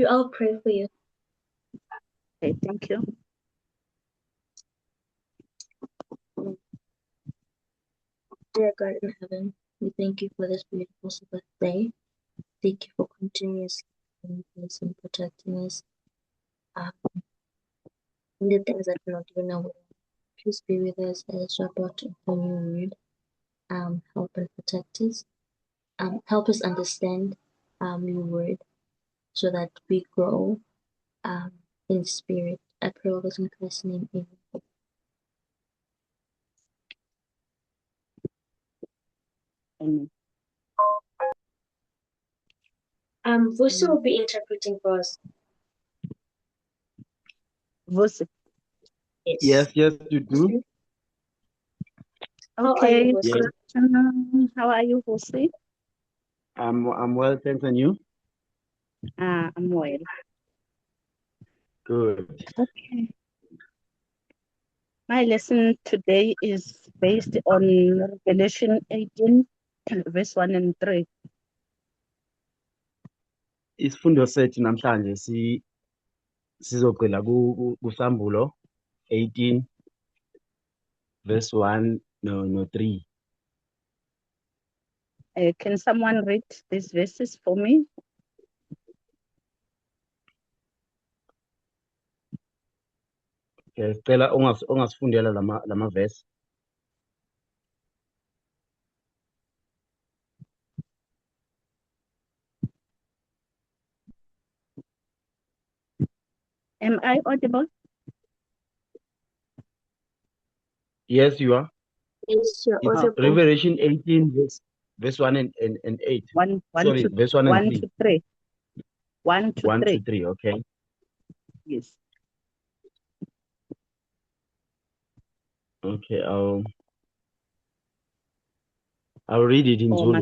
I'll pray for you. Okay, thank you. Dear God in heaven, we thank you for this beautiful Sabbath day. Thank you for continuously guiding us and protecting us. In the things that we don't even know. Please be with us as you're about to open your word. Help and protect us. Help us understand your word so that we grow in spirit. I pray all this in Christ's name. Amen. Vusi will be interpreting for us. Vusi. Yes, you do. Okay. Vusi? Yes. How are you, Vusi? I'm well, thanks, and you? I'm well. Good. Okay. My lesson today is based on Revelation 18, verse 1 and 3. Isifundo sethu namhlanje sizogxila kuSambulo 18 verse 1 no 3. Can someone read these verses for me? Okay, sicela ongasifundela lama verse. Am I audible? Yes, you are. Yes, you're It's audible. Revelation 18 verse 1 and 8. Sorry, verse 1 and 3. To 3. 1 to 1 3. to 3, okay. Yes. Okay, I'll read it in Zulu.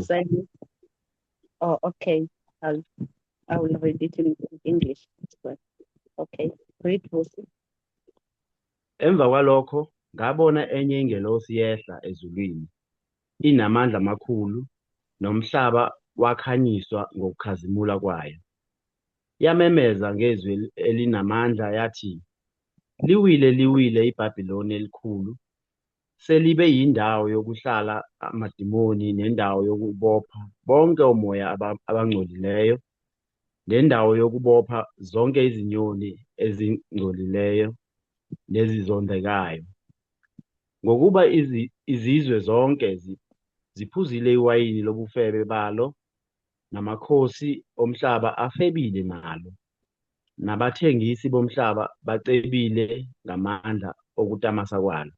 Oh, okay. I will read it in English as well. Okay. Read, Vusi. Emva kwalokho ngabona enye ingelosi yehla ezulwini, inamandla amakhulu, nomhlaba wakhanyiswa ngokukhazimula kwayo. Yamemeza ngezwi elinamandla yathi, "Liwile, liwile iBhabhiloni elikhulu, selibe yindawo yokuhlala amadimoni nendawo yokubopha bonke omoya abangcolileyo, nendawo yokubopha zonke izinyoni ezingcolileyo nezizondekayo. Ngokuba izizwe zonke ziphuzile iwayini lobufebe balo, namakhosi omhlaba afebile nalo, nabathengisi bomhlaba bacebile ngamandla okutamasa kwalo."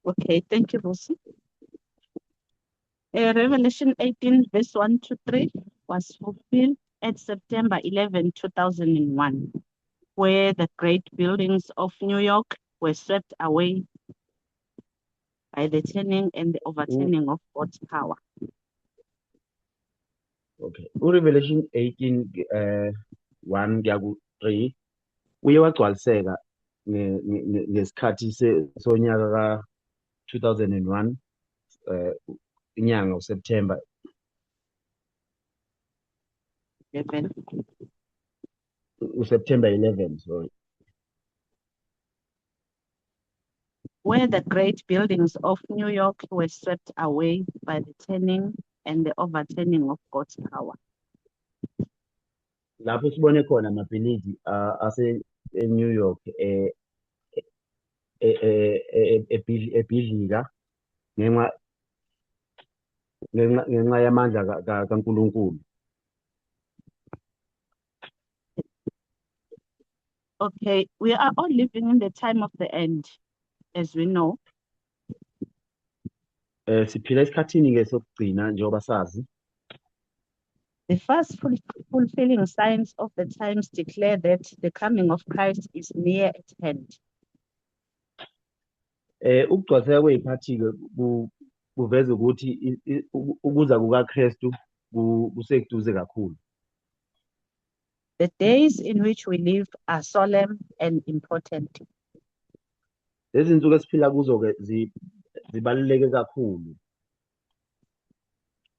Okay, thank you, Vusi. Revelation 18, verse 1 to 3 was fulfilled at September 11, 2001, where the great buildings of New York were swept away by the turning and the overturning of God's power. Okay. Revelation 18 1 kuya ku-3 uye wagcwaliseka ngesikhathi sonyaka ka-2001 inyanga uSeptember 11. uSeptember 11, sorry. Where the great buildings of New York were swept away by the turning and the overturning of God's power. Lapho sibone khona amabhilidi ase-New York ebhidlika ngenxa yamandla kaNkulunkulu. Okay, we are all living in the time of the end, as we know. Siphila esikhathini-ke sokugcina njengoba sazi. The first fulfilling signs of the times declare that the coming of Christ is near at hand. Ukugcwaliseka kwey'khathi-ke kuveza ukuthi ukuza kukaKristu kusekuduze kakhulu. The days in which we live are solemn and important. Lezi zinsuku esiphila kuzo-ke zibaluleke kakhulu.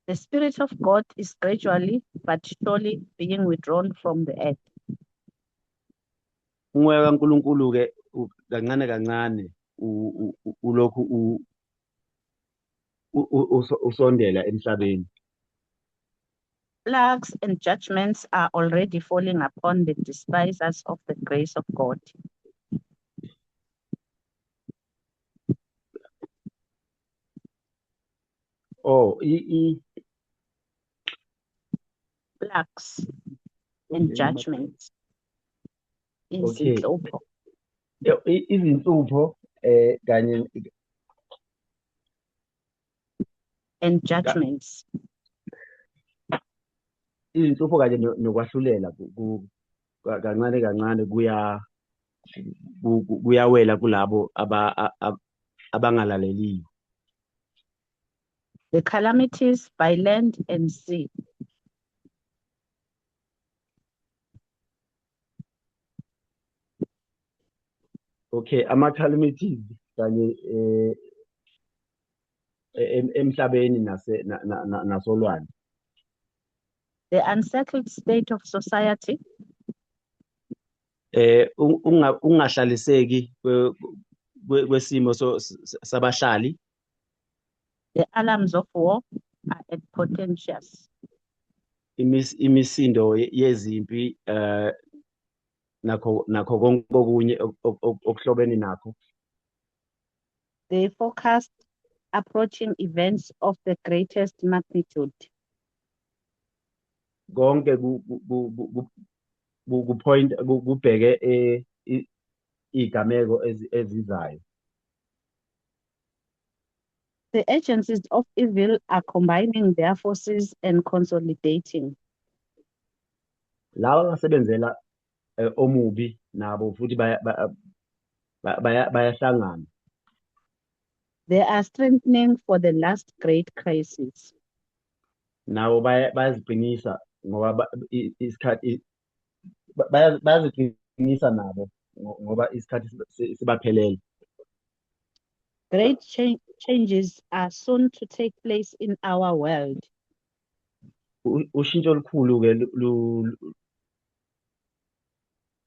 The Spirit of God is gradually but surely being withdrawn from the earth. Umoya kaNkulunkulu ke kancane kancane ulokhu usondela emhlabeni. Plagues and judgments are already falling upon the despisers of the grace of God. Oh, Plagues and judgments. Okay. Izinhlupho Izinhlupho kanye and judgments. izinhlupho kanye nokwahlulela kancane kancane kuyawela kulabo abangalaleliyo. The calamities by land and sea. Okay, ama-calamities kanye emhlabeni nasolwandle. The unsettled state of society. Ungahlaliseki kwesimo sabahlali. The alarms of war are at potentials. Imisindo yezimpi nakho konke okunye okuhlobene nakho. They forecast approaching events of the greatest magnitude. Konke kubheke izigameko ezizayo. The agencies of evil are combining their forces and consolidating. Laba abasebenzela omubi nabo futhi bayahlangana. They are strengthening for the last great crisis. Nabo bayaziqinisa ngoba isikhathi bayaziqinisa nabo ngoba isikhathi sibaphelele. Great changes are soon to take place in our world. Ushintsho olukhulu ke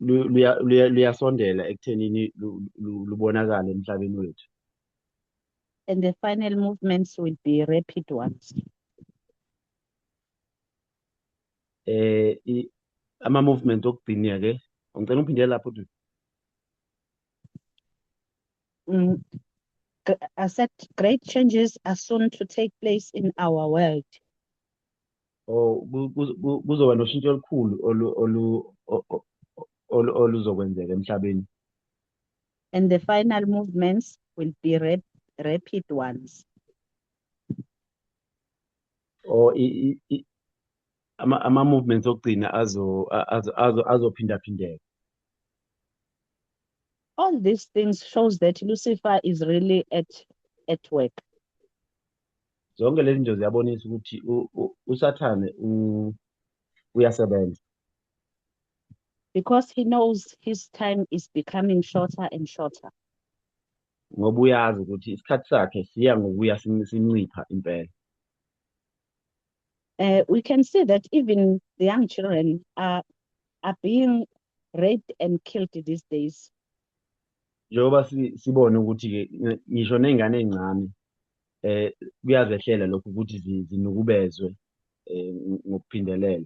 luyasondela ekuthenini lubonakale emhlabeni wethu. And the final movements will be rapid ones. Ama-movement okugcina ke ngicela uphindele lapho tu. I said great changes are soon to take place in our world. Oh, kuzoba noshintsho olukhulu oluzokwenzeka emhlabeni. And the final movements will be rapid ones. Or ama-movements okugcina azophindaphindeka. All these things shows that Lucifer is really at work. Zonke lezi zinto ziyabonisa ukuthi uSathane uyasebenza. Because he knows his time is becoming shorter and shorter. Ngoba uyazi ukuthi isikhathi sakhe siya ngokuya sincipha impela. We can see that even the young children are being raped and killed these days. Njengoba sibone ukuthi ke ngisho nezingane ezincane kuyazehlela lokhu ukuthi zinukubezwe ngokuphindelela.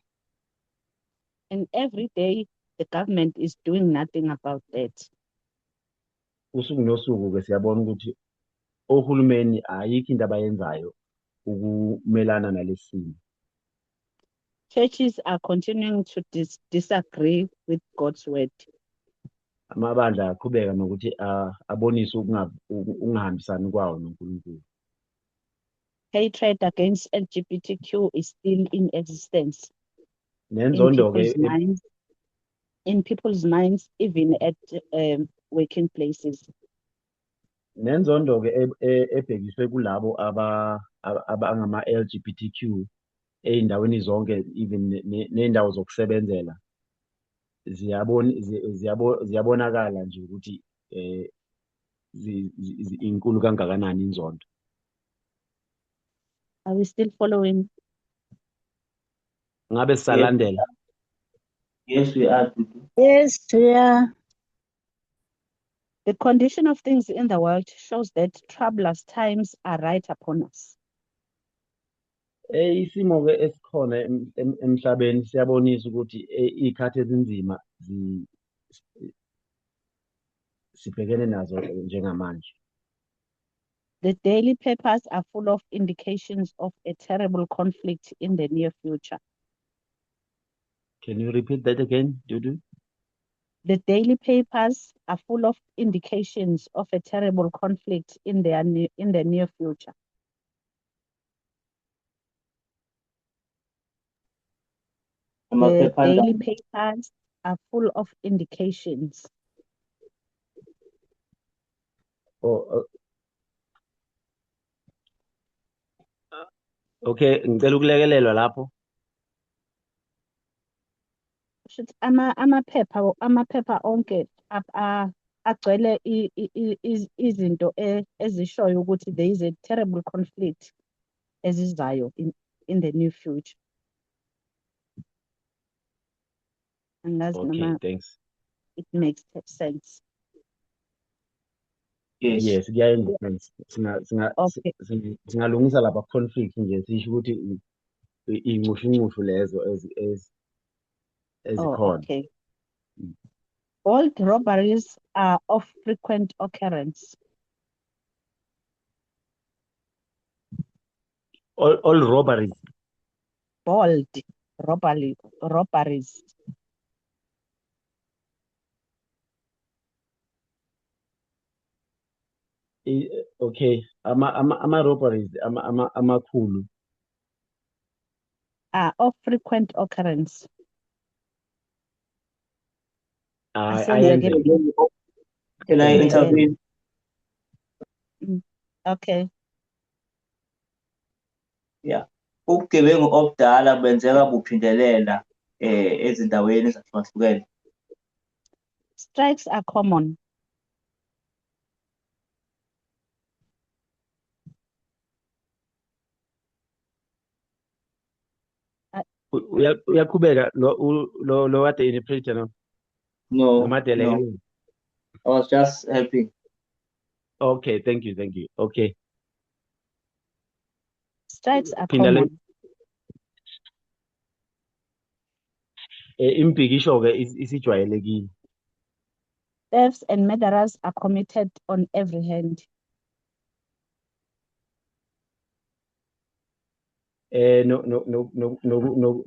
And every day the government is doing nothing about that. Usuku nosuku ke siyabona ukuthi ohulumeni ayikho into abayenzayo ukumelana nalesi simo. Churches are continuing to disagree with God's word. Amabandla aqhubeka nokuthi abonise ukungahambisani kwawo noNkulunkulu. Hatred against LGBTQ is still in existence. Nenzondo In people's minds, even at working places. Nenzondo ke ebhekiswe kulabo abangama-LGBTQ ey'ndaweni zonke, even nendawo zokusebenzela ziyabonakala nje ukuthi inkulu kangakanani inzondo. Are we still following? Ngabe sisalandela. Yes, we are, Dudu. Yes, yeah. The condition of things in the world shows that troublous times are right upon us. Isimo ke esikhona emhlabeni siyabonisa ukuthi iy'khathi ezinzima sibhekene nazo njengamanje. The daily papers are full of indications of a terrible conflict in the near future. Can you repeat that again, Dudu? The daily papers are full of indications of a terrible conflict in the near future. The Amaphephandaba. daily papers are full of indications. Okay, ngicela ukulekelelwa lapho. Should amaphepha onke agcwele izinto ezishoyo ukuthi there is a terrible conflict ezizayo in the near future. Angazi Okay, noma thanks. it makes sense. Yes. Yes, kuyayenza sense. Okay. Singalungisa lapha conflict nje sisho ukuthi iy'nxushunxushu lezo ezikhona. Okay. Bold robberies are of frequent occurrence. All robberies. Bold robberies. Okay, ama-robberies amakhulu Are of frequent occurrence. ayenzeka. Can I intervene? Okay. Yeah. Ubugebengu obudala benzeka buphindelela ezindaweni ezahlukahlukene. Strikes are common. Uyaqhubeka lo kade interpreter no? No, Ngamadele. I was just helping. Okay, thank you. Okay. Strikes are Phinda le common. Impikisho ke isijwayelekile. Thefts and murderers are committed on every hand.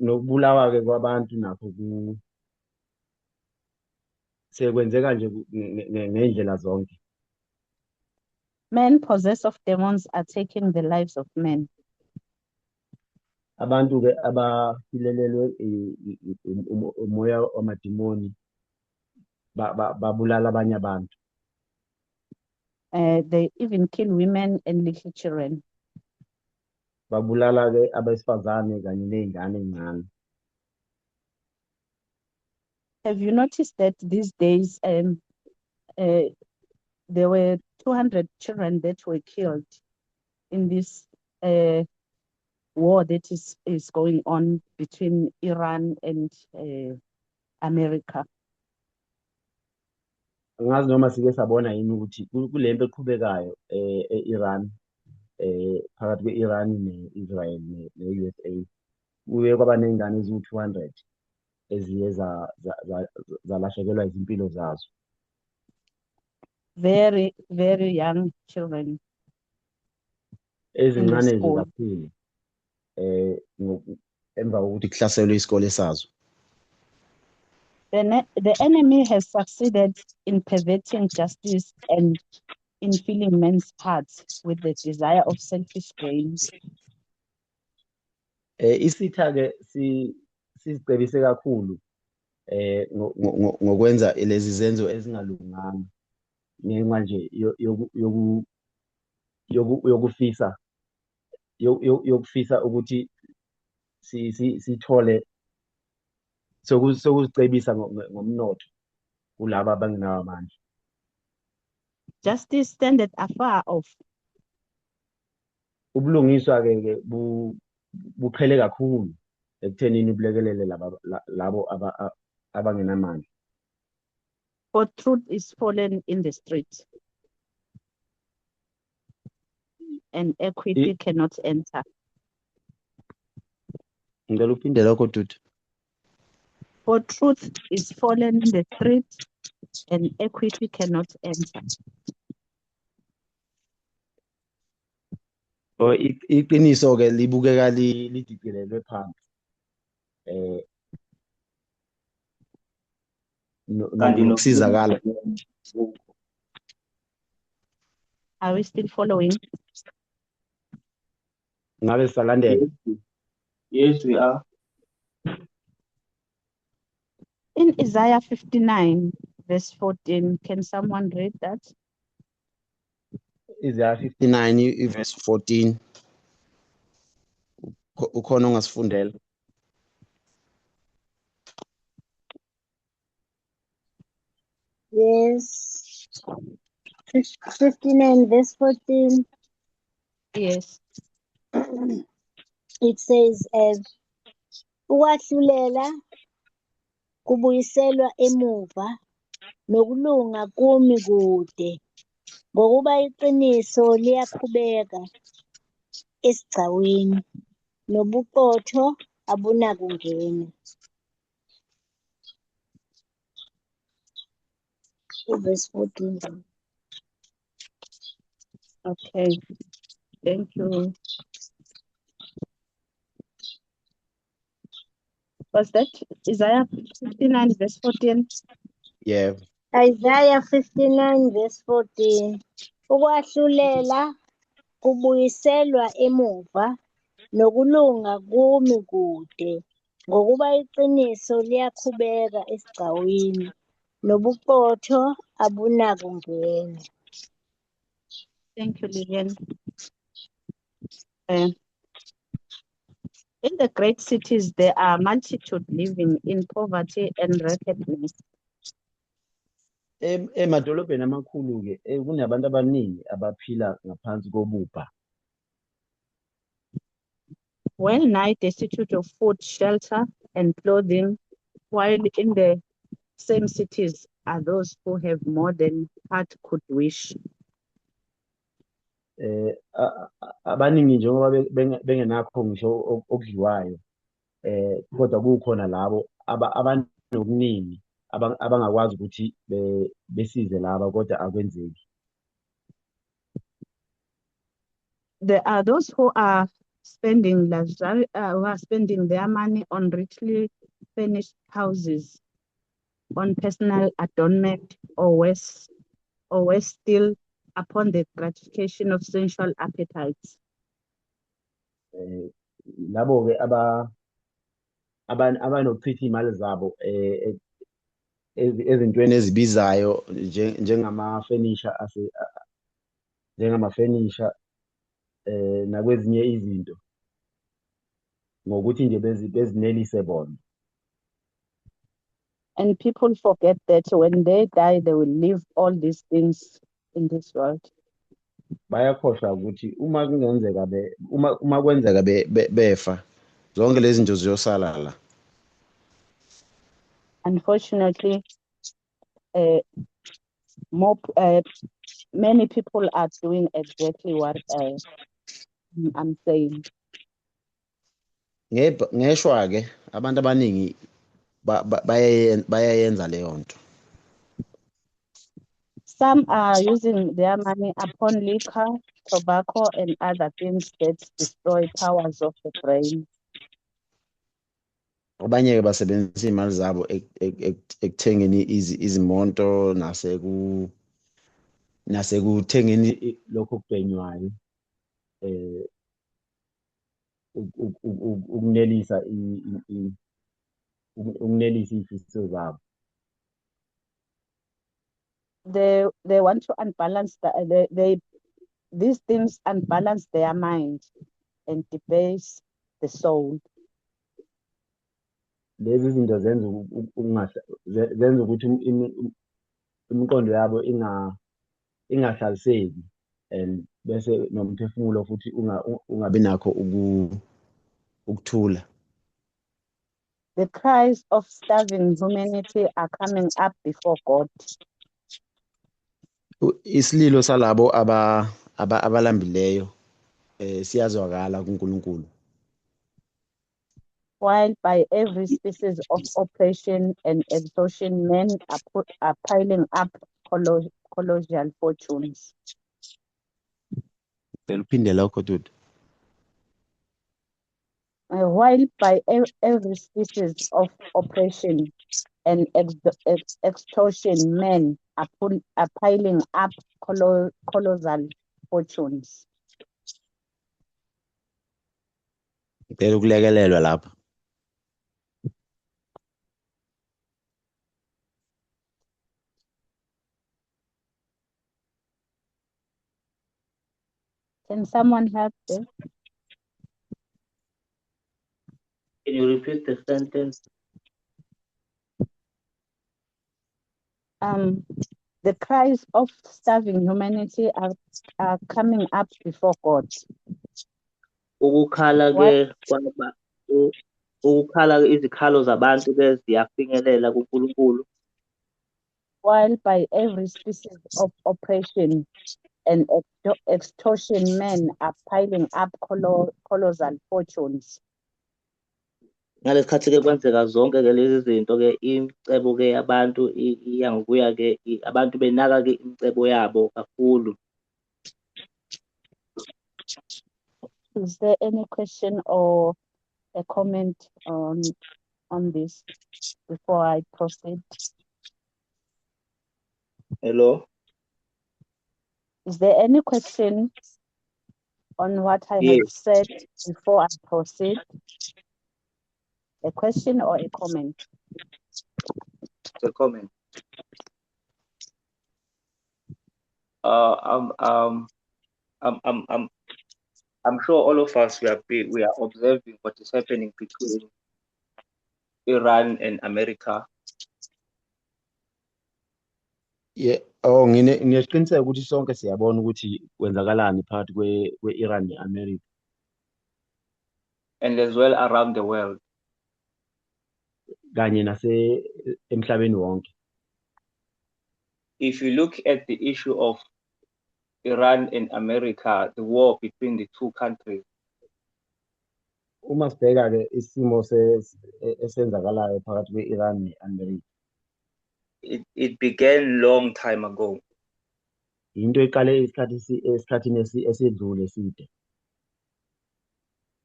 Nokubulawa ke kwabantu nakho sekwenzeka nje ngendlela zonke. Men possessed of demons are taking the lives of men. Abantu ke abahilelelwe umoya wamadimoni babulala abanye abantu. They even kill women and little children. Babulala ke abesifazane kanye nezingane ezincane. Have you noticed that these days there were 200 children that were killed in this war that is going on between Iran and America? Angazi noma sike sabona yini ukuthi kule mpi eqhubekayo e-Iran phakathi kwe-Iran ne-Israel ne-USA kuye kwaba ney'ngane eziwu-200 eziye zalahlekelwa izimpilo zazo. Very, very young children. Ezincane nje school. kakhulu emva kokuthi kuhlaselwe isikole sazo. The enemy has succeeded in perverting justice and in filling men's hearts with the desire of selfish gain. Isitha ke sizicebise kakhulu ngokwenza lezi zenzo ezingalunganga ngenxa nje yokufisa ukuthi sithole sokuzicebisa ngomnotho kulabo abangenawo amandla. Justice standeth afar off. Ubulungiswa ke buqhele kakhulu. ekuthenini ulekelele labo abangenamandla. For truth is fallen in the street, and equity cannot enter. Ngicela uphinde lokho dude. For truth is fallen in the street, and equity cannot enter. Iqiniso ke libukeka lidicilelwe phansi. Kanti Nokusizakala. Are we still following? Ngabe sisalandela. Yes, we are. In Isaiah 59, verse 14, can someone read that? Isaiah 59 verse 14. Ukhona ongasifundela. Yes. 59 verse 14. Yes. It says, ukwahlulela kubuyiselwa emuva nokulunga kumi kude ngokuba iqiniso liyaqhubeka esigcawini nobuqotho abunakungena. Verse 14. Okay. Thank you. Was that Isaiah 59 verse 14? Yeah. Isaiah 59 verse 14. Ukwahlulela kubuyiselwa emuva nokulunga kumi kude ngokuba iqiniso liyaqhubeka esigcawini nobuqotho abunakungena. Thank you, Lillian. In the great cities, there are multitude living in poverty and wretchedness. Emadolobheni amakhulu ke kunabantu abaningi abaphila ngaphansi kobubha. Well nigh destitute of food, shelter, and clothing, while in the same cities are those who have more than heart could wish. Abaningi njengoba bengenakho ngisho okudliwayo, kodwa kukhona labo abanokuningi abangakwazi ukuthi besize laba kodwa akwenzeki. There are those who are spending their money on richly furnished houses, on personal adornment, or worse still, upon the gratification of sensual appetites. Labo ke abanokuchitha imali zabo ezintweni ezibizayo njengamafenisha nakwezinye izinto ngokuthi nje bezinelise bona. And people forget that when they die, they will leave all these things in this world. Bayakhohlwa ukuthi uma kwenzeka befa zonke lezi zinto ziyosala la. Unfortunately, many people are doing exactly what I'm saying. Ngeshwa ke abantu abaningi bayayenza leyo nto. Some are using their money upon liquor, tobacco, and other things that destroy powers of the brain. Abanye ke basebenzisa imali zabo ekuthengeni izimonto nasekuthengeni lokho okubhenywayo ukunelisa izifiso zabo. They want to unbalance these things unbalance their mind and debase the soul. Lezi zinto zenza ukuthi imiqondo yabo ingahlaliseki, and bese nomphefumulo futhi ungabi nakho ukuthula. The cries of starving humanity are coming up before God. Isililo salabo abalambileyo siyazwakala kuNkulunkulu. While by every species of oppression and extortion, men are piling up colossal fortunes. Uphinde lokho dude. While by every species of oppression and extortion, men are piling up colossal fortunes. Ngicela ukulekelelwa lapha. Can someone help this? Can you repeat the sentence? The cries of starving humanity are coming up before God. Ukukhala ke ukukhala izikhalo zabantu ke ziyafinyelela kuNkulunkulu. While by every species of oppression and extortion, men are piling up colossal fortunes. Ngalesikhathi ke kwenzeka zonke ke lezi zinto ke imicebo ke yabantu iya ngokuya ke abantu benaka ke imicebo yabo kakhulu. Is there any question or a comment on this before I proceed? Hello. Is there any question on what I have said before I proceed? A question or a comment? A comment. I'm sure all of us we are observing what is happening between Iran and America. Yeah, nginesiqiniseko ukuthi sonke siyabona ukuthi kwenzakalani phakathi kwe-Iran ne-America. And as well around the world. Kanye emhlabeni wonke. If you look at the issue of Iran and America, the war between the two countries. Uma sibheka ke isimo esenzakalayo phakathi kwe-Iran ne-America. It began long time ago. Into iqale esikhathini esedlule eside.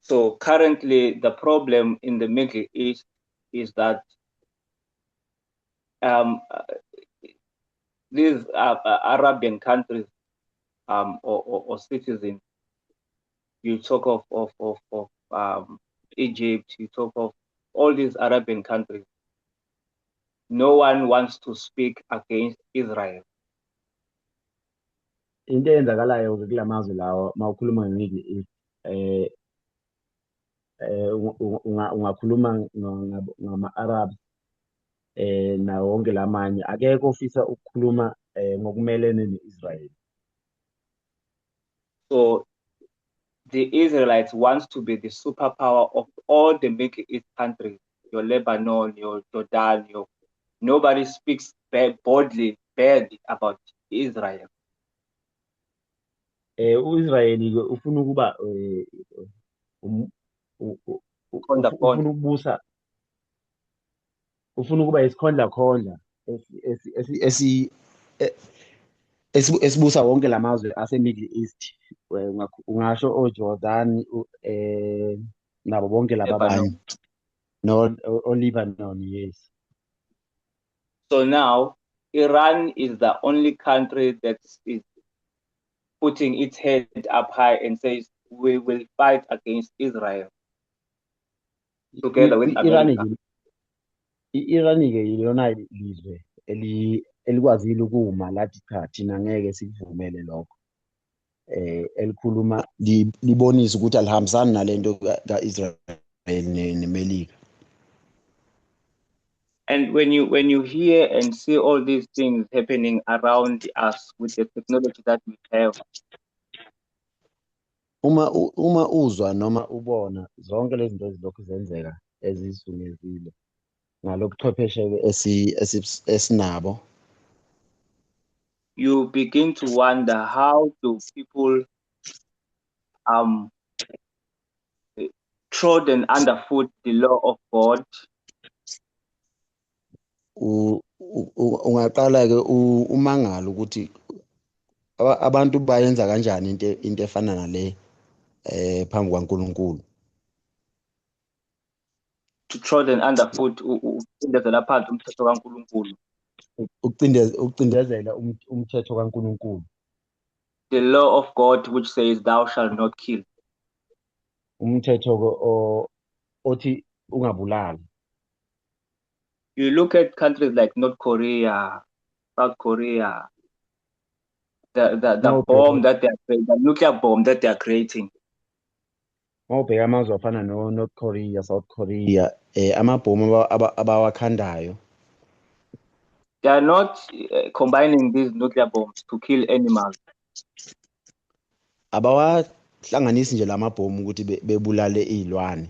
So currently the problem in the Middle East is that these Arabian countries or citizens, you talk of Egypt, you talk of all these Arabian countries. No one wants to speak against Israel. Into eyenzakalayo kulamazwe lawa mawukhuluma nge-Middle East ungakhuluma ngama-Arabs nawo wonke lamanye akekho ofisa ukukhuluma ngokumelene ne-Israel. So the Israelites wants to be the superpower of all the Middle East countries, your Lebanon, your Jordan, nobody speaks boldly bad about Israel. U-Israel ufuna ukuba ufuna ukuba isikhondlakhondla esibusa wonke lamazwe ase-Middle East. Ungasho oJordan nabo bonke laba abanye o-Lebanon, yes. So now Iran is the only country that is putting its head up high and says we will fight against Israel together with America. I-Iran-ke yilona lizwe elikwazile ukuma lathi cha thina ngeke sikuvumele lokho. Elikhuluma libonisa ukuthi alihambisani nalento ka-Israel neMelika. And when you hear and see all these things happening around us with the technology that we have, uma uzwa noma ubona zonke lezi zinto ezilokhu zenzeka ezizungezile ngalobuchwepheshe esinabo. You begin to wonder, how do people trodden underfoot the law of God? Ungaqala ke umangala ukuthi abantu bayenza kanjani into efana nale phambi kwaNkulunkulu. To trodden underfoot ucindezela phansi umthetho kaNkulunkulu. Ucindezela umthetho kaNkulunkulu. The law of God which says thou shalt not kill. Umthetho othi ungabulali. You look at countries like North Korea, South Korea, the bomb that they are creating, the nuclear bomb that they are creating. Mawubheka amazwe afana no-North Korea, South Korea, amabhomu abawakhandayo. They are not combining these nuclear bombs to kill animals. Abawahlanganisi nje lamabhomu ukuthi bebulale izilwane.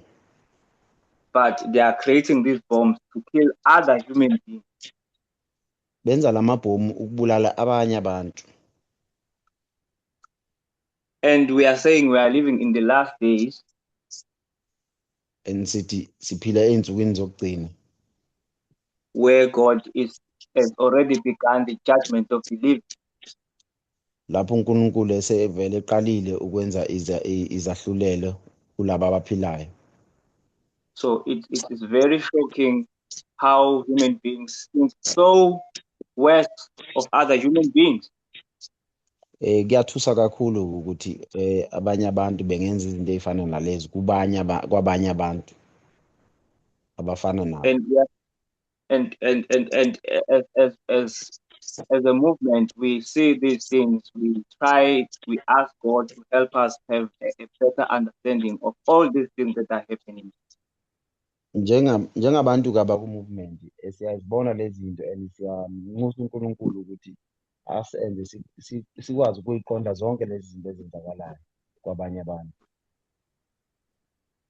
But they are creating these bombs to kill other human beings. Benza lamabhomu ukubulala abanye abantu. And we are saying we are living in the last days. And sithi siphila ey'nsukwini zokugcina. Where God has already begun the judgment of the living. Lapho uNkulunkulu esevele eqalile ukwenza izahlulelo kulabo abaphilayo. So it is very shocking how human beings think so worse of other human beings. Kuyathusa kakhulu ukuthi abanye abantu bengenza izinto ezifana nalezi kwabanye abantu abafana nabo. And as a movement, we see these things, we ask God to help us have a better understanding of all these things that are happening. Njengabantu ku-movement siyazibona lezi zinto and siyanxusa uNkulunkulu ukuthi asenze sikwazi ukuyiqonda zonke lezi zinto ezenzakalayo kwabanye abantu.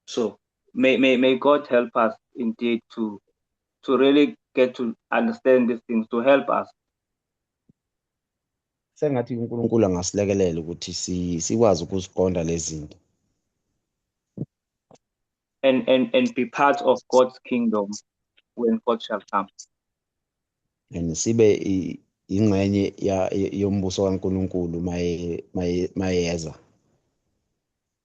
So may God help us indeed to really get to understand these things, to help us. Sengathi uNkulunkulu angasilekelela ukuthi sikwazi ukuziqonda lezi zinto. And be part of God's kingdom when God shall come. And sibe ingxenye yombuso kaNkulunkulu mayeza.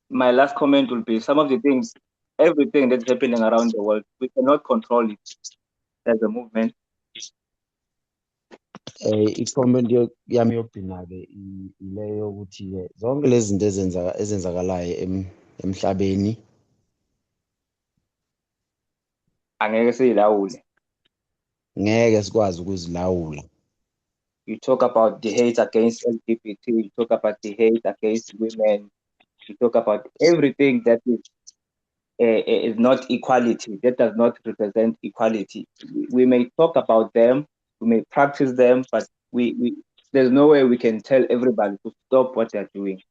My last comment will be, some of the things, everything that's happening around the world, we cannot control it as a movement. I-comment yami yokugcina-ke ileyo yokuthi-ke zonke lezi zinto ezenzakalayo emhlabeni Angeke siyilawule. ngeke sikwazi ukuzilawula. You talk about the hate against LGBT, you talk about the hate against women, you talk about everything that is not equality, that does not represent equality. We may talk about them, we may practice them, but there's no way we can tell everybody to stop what they're doing.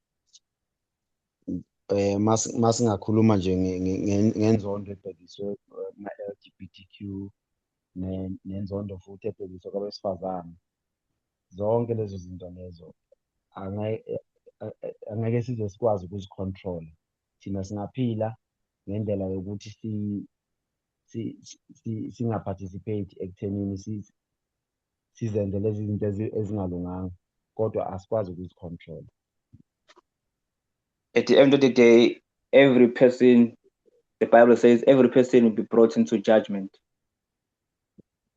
Masingakhuluma nje ngenzondo ebhekiswe kuma-LGBTQ nenzondo futhi ebhekiswe kwabesifazane, zonke lezo zinto lezo angeke size sikwazi ukuzicontrol-a. Thina singaphila ngendlela yokuthi singaparticipate ekuthenini sizenze lezi zinto ezingalunganga, kodwa asikwazi ukuzicontrol. At the end of the day, every person, the Bible says, every person will be brought into judgment.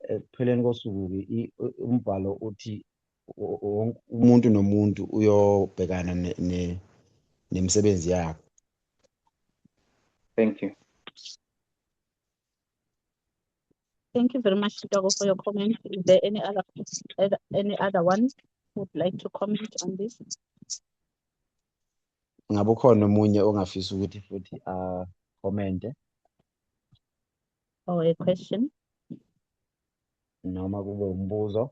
Ekupheleni kosuku-ke umbhalo uthi umuntu nomuntu uyobhekana nemisebenzi yakhe. Thank you. Thank you very much, Chicago, for your comment. Is there any other one who would like to comment on this? Ngabe ukhona omunye ongafisa ukuthi futhi comment Or a question? noma kube umbuzo?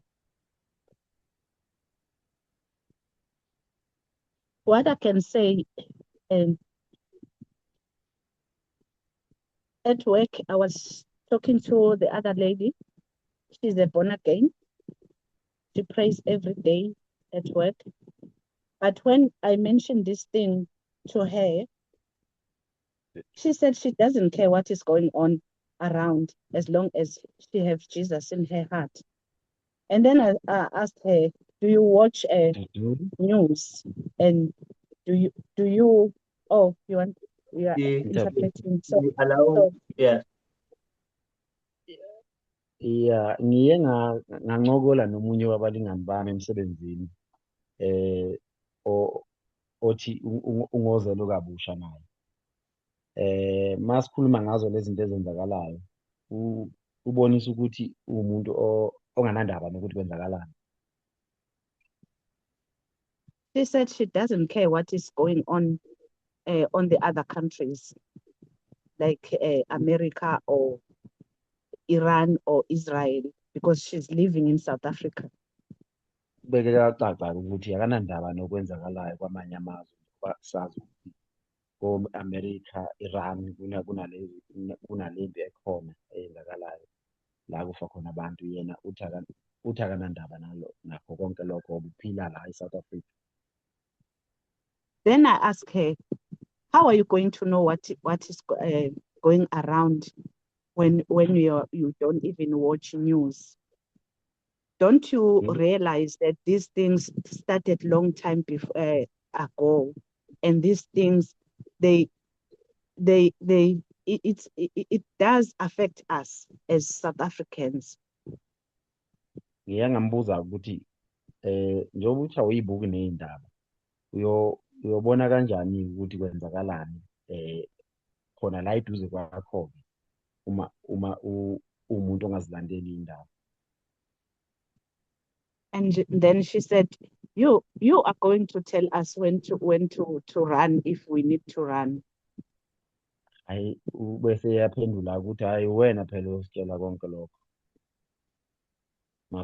What I can say, at work, I was talking to the other lady. She's a born again. She prays every day at work. But when I mentioned this thing to her, she said she doesn't care what is going on around as long as she has Jesus in her heart. And then I asked her, do you watch news? And do you oh you are interpreting. So Allow, yeah. Yeah, ngiye ngancokola nomunye wabalingani bami emsebenzini othi ungozelwe kabusha naye. Masikhuluma ngazo lezi zinto ezenzakalayo, ubonisa ukuthi umuntu onganandaba nokuthi kwenzakalani. she said she doesn't care what is going on the other countries, like America or Iran or Israel, because she's living in South Africa. Kubeke kwacaca ukuthi akanandaba nokwenzakalayo kwamanye amazwe ngoba sazi ukuthi ko-America, Iran kunalempi ekhona eyenzakalayo la kufa khona abantu. Yena uthi akanandaba nakho konke lokho, uphila la eSouth Africa. Then I asked her, how are you going to know what is going around when you don't even watch news? Don't you realize that these things started long time before ago, and these things it does affect us as South Africans. Ngiye ngambuza ukuthi njengoba uthi awuyibuki ney'ndaba uyobona kanjani ukuthi kwenzakalani khona la eduze kwakho-ke uma umuntu ongazilandeli iy'ndaba. And then she said, you are going to tell us when to run if we need to run. Hhayi, bese yaphendula ukuthi hhayi wena phela ositshela konke lokho.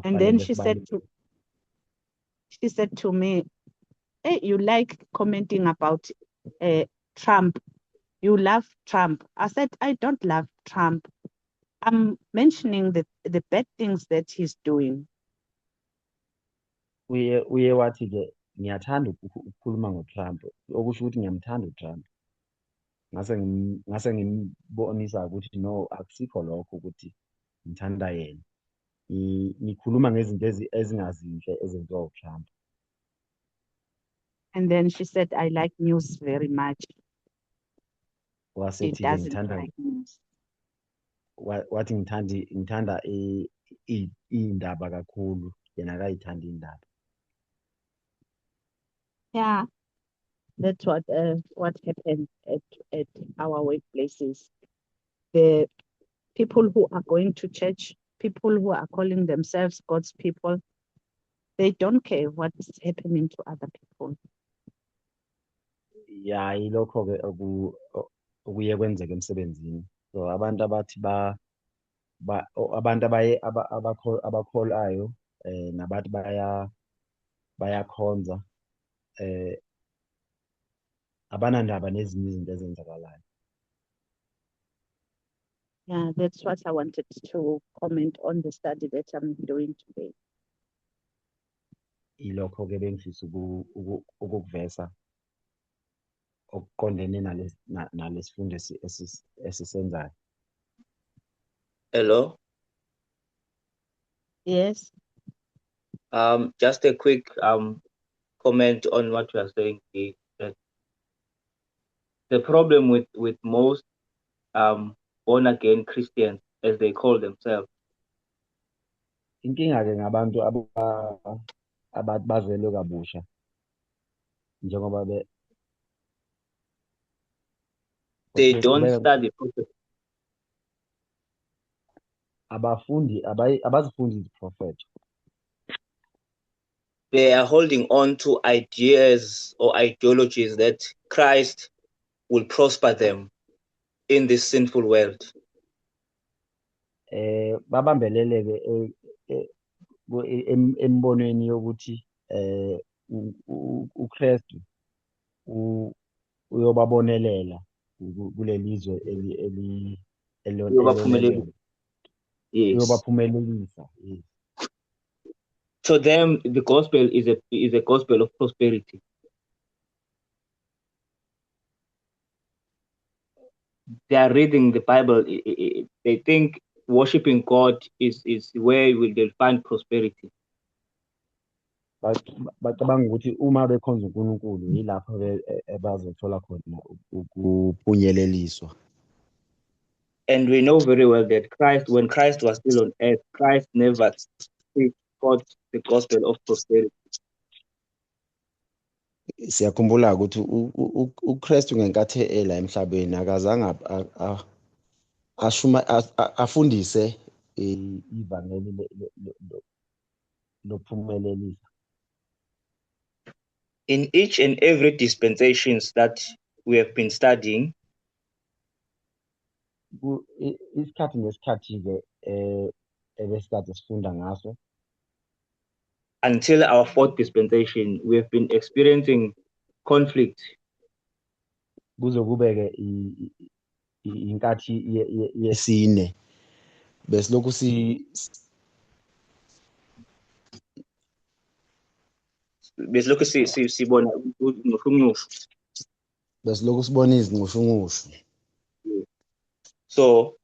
And then she said to me, hey, you like commenting about Trump. You love Trump. I said, I don't love Trump. I'm mentioning the bad things that he's doing. Uye wathi-ke ngiyathanda ukukhuluma ngo-Trump, okusho ukuthi ngiyamthanda uTrump. Ngase ngimbonisa ukuthi no, akusikho lokho ukuthi ngithanda yena. Ngikhuluma ngezinto ezingazinhle ezenziwa uTrump. And then she said, I like news very much. She Wasethi-ke doesn't ngithanda, like news. wathi ngithanda iy'ndaba kakhulu, yena akayithanda iy'ndaba. Yeah, that's what happened at our workplaces. The people who are going to church, people who are calling themselves God's people, they don't care what's happening to other people. Ya, yilokho-ke okuye kwenzeka emsebenzini. So abantu abathi abantu abakholayo nabathi bayakhonza abanandaba nezinye izinto ezenzakalayo. Yeah, that's what I wanted to comment on the study that I'm doing today. Ilokho-ke bengifisa ukukuveza okuqondene nalesifundo esisenzayo. Hello. Yes. Just a quick comment on what you are saying, Keith, that the problem with most born again Christians, as they call themselves, Inkinga-ke ngabantu bazelwe kabusha njengoba they don't study. abazifundi iziprofethi. They are holding on to ideas or ideologies that Christ will prosper them in this sinful world. Babambelele-ke embonweni yokuthi uKristu uyobabonelela kuleli zwe elonakele. Yes. iyobaphumelelisa. Yes. To them, the gospel is a gospel of prosperity. They are reading the Bible. They think worshiping God is where they'll find prosperity. Bacabanga ukuthi uma bekhonza uNkulunkulu yilapho bazothola khona ukuphunyeleliswa. And we know very well that when Christ was still on earth, Christ never taught the gospel of prosperity. Siyakhumbula ukuthi uKristu ngenkathi ela emhlabeni akazange afundise ivangeli lokuphumelelisa. In each and every dispensations that we have been studying, Isikhathi nesikhathi-ke ebesikade sifunda ngaso until our fourth dispensation, we have been experiencing conflict kuze kube-ke inkathi yesine besilokhu sibona ukunqushu. besilokhu sibona izinqushunqushu. So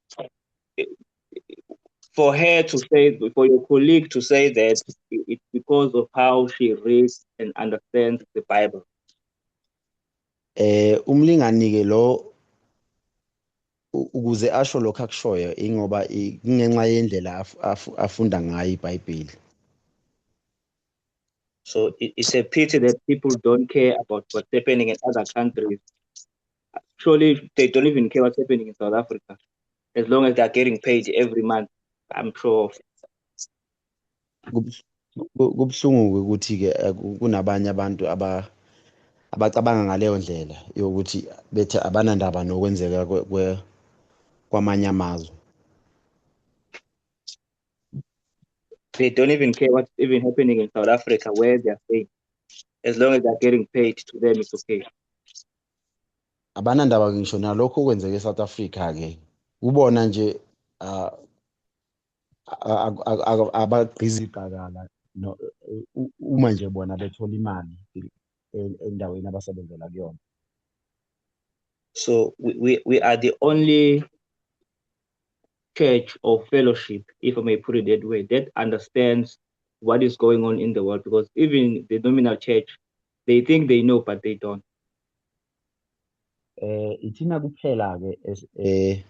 for your colleague to say that it's because of how she reads and understands the Bible. Umlingani-ke lo ukuze asho lokho akushoyo ingoba kungenxa yendlela afunda ngayo iBhayibheli. So it's a pity that people don't care about what's happening in other countries. Surely they don't even care what's happening in South Africa, as long as they're getting paid every month, I'm sure. Kubuhlungu ukuthi-ke kunabanye abantu abacabanga ngaleyo ndlela yokuthi bethi abanandaba nokwenzeka kwamanye amazwe. They don't even care what's even happening in South Africa, where they're staying. As long as they're getting paid, to them it's okay. Abanandaba ngisho nalokho okwenzeka eSouth Africa-ke ubona nje abagqizi iqakala uma nje bona bethola imali endaweni abasebenzela kuyona. So we are the only church or fellowship, if I may put it that way, that understands what is going on in the world, because even the nominal church, they think they know, but they don't. Ithina kuphela-ke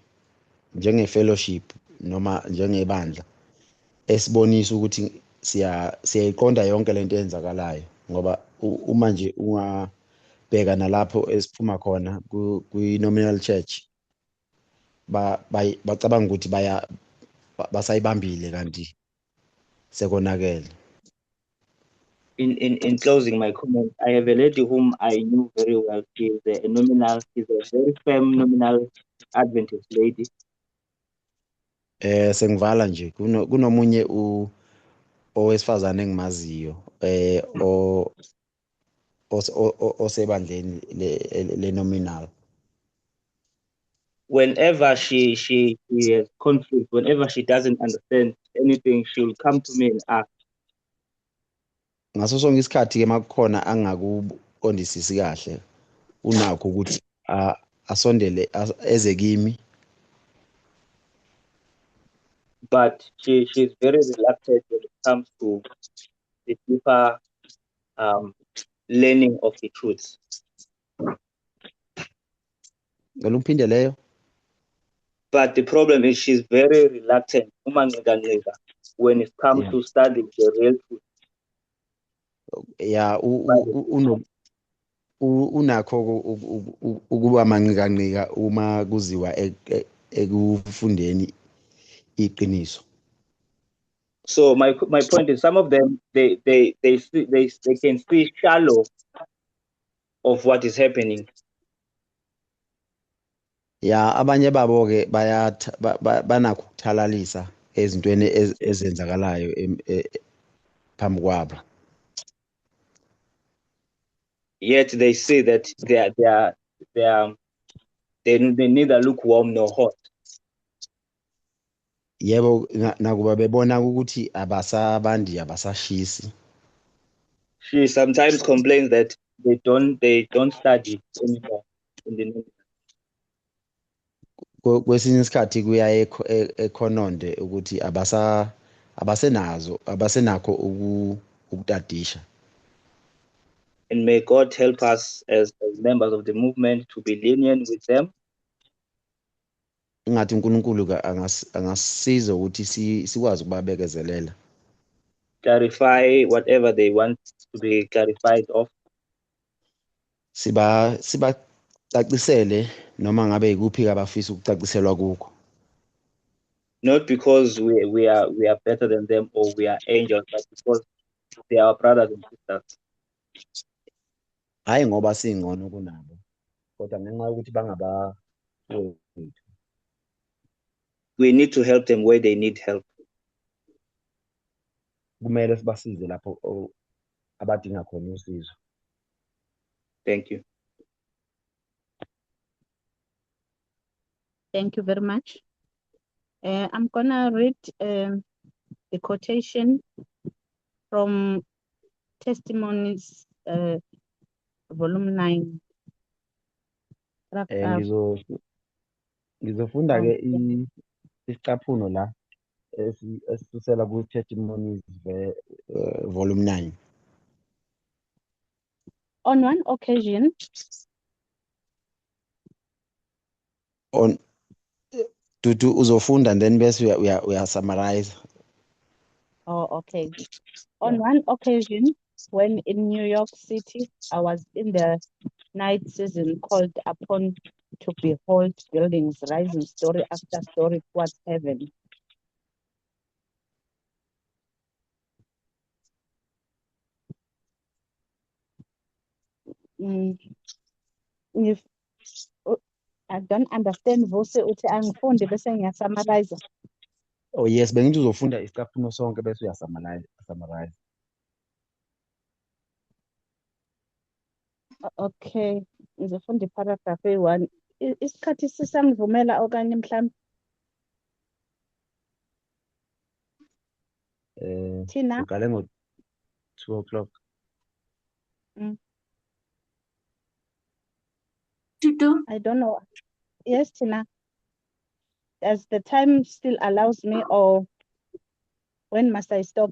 njenge-fellowship noma njengebandla esibonisa ukuthi siyayiqonda yonke lento eyenzakalayo ngoba uma nje ungabheka nalapho esiphuma khona kwi-nominal church bacabanga ukuthi basayibambile kanti sekonakele. In closing my comment, I have a lady whom I knew very well. She's a very firm nominal Adventist lady. Sengivala nje kunomunye owesifazane engimaziyo osebandleni le-nominal. Whenever she has conflict, whenever she doesn't understand anything, she will come to me and ask. Ngaso sonke isikhathi-ke makukhona angakuqondisisi kahle unakho ukuthi asondele eze kimi. But she's very reluctant when it comes to the deeper learning of the truths. Ngicela uphinde leyo. But the problem is she's very reluctant when it comes to studying the real truth. Yeah, unakho ukuba manqikanqika uma kuziwa ekufundeni iqiniso. So my point is, some of them they can see shallow of what is happening. Yeah, abanye babo-ke banakho ukuthalalisa ezintweni ezenzakalayo phambi kwabo. Yet they say that they neither lukewarm nor hot. Yebo, nakuba bebona ukuthi abasabandi abasashisi. She sometimes complains that they don't study anymore in the Netherlands. Kwesinye isikhathi kuya ekhononde ukuthi abasenakho ukutadisha. And may God help us as members of the movement to be lenient with them. Ingathi uNkulunkulu angasisiza ukuthi sikwazi ukubabekezelela. Clarify whatever they want to be clarified of. Sibacacisele noma ngabe yikuphi abafisa ukucaciselwa kukho. Not because we are better than them or we are angels, but because they are our brothers and sisters. Hayi ngoba singcono kunabo, kodwa ngenxa yokuthi bangabafowethu. We need to help them where they need help. Kumele sibasize lapho abadinga khona usizo. Thank you. Thank you very much. I'm gonna read the quotation from Testimonies, volume 9. Ngizofunda ke isicaphuno la esisusela ku Testimonies volume 9. On one occasion, Dudu uzofunda and then bese uya summarize. oh, okay. On one occasion, when in New York City, I was in the night season called upon to behold buildings rising story after story towards heaven. If I don't understand vose uthi angifundi bese ngiya-summarize. Oh yes, bengithi uzofunda isicaphuno sonke bese uya summarize. Okay, ngizofunda iparagraph eyi-1. Isikhathi sisangivumela okanye mhlawumbe Tina? Uqale ngo-2 o'clock. I don't know. Yes, Tina. Does the time still allows me, or when must I stop?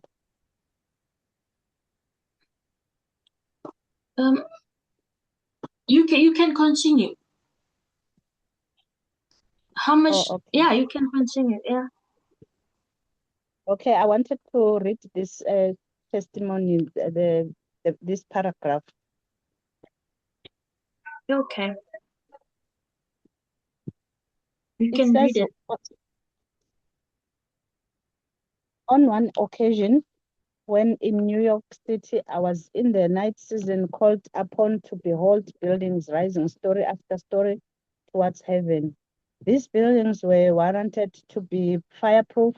You can continue. How much? Oh, okay. Yeah, you can continue. Yeah. Okay, I wanted to read this testimony, this paragraph. Okay. You It can read says, it. on one occasion, when in New York City, I was in the night season called upon to behold buildings rising story after story towards heaven. These buildings were warranted to be fireproof,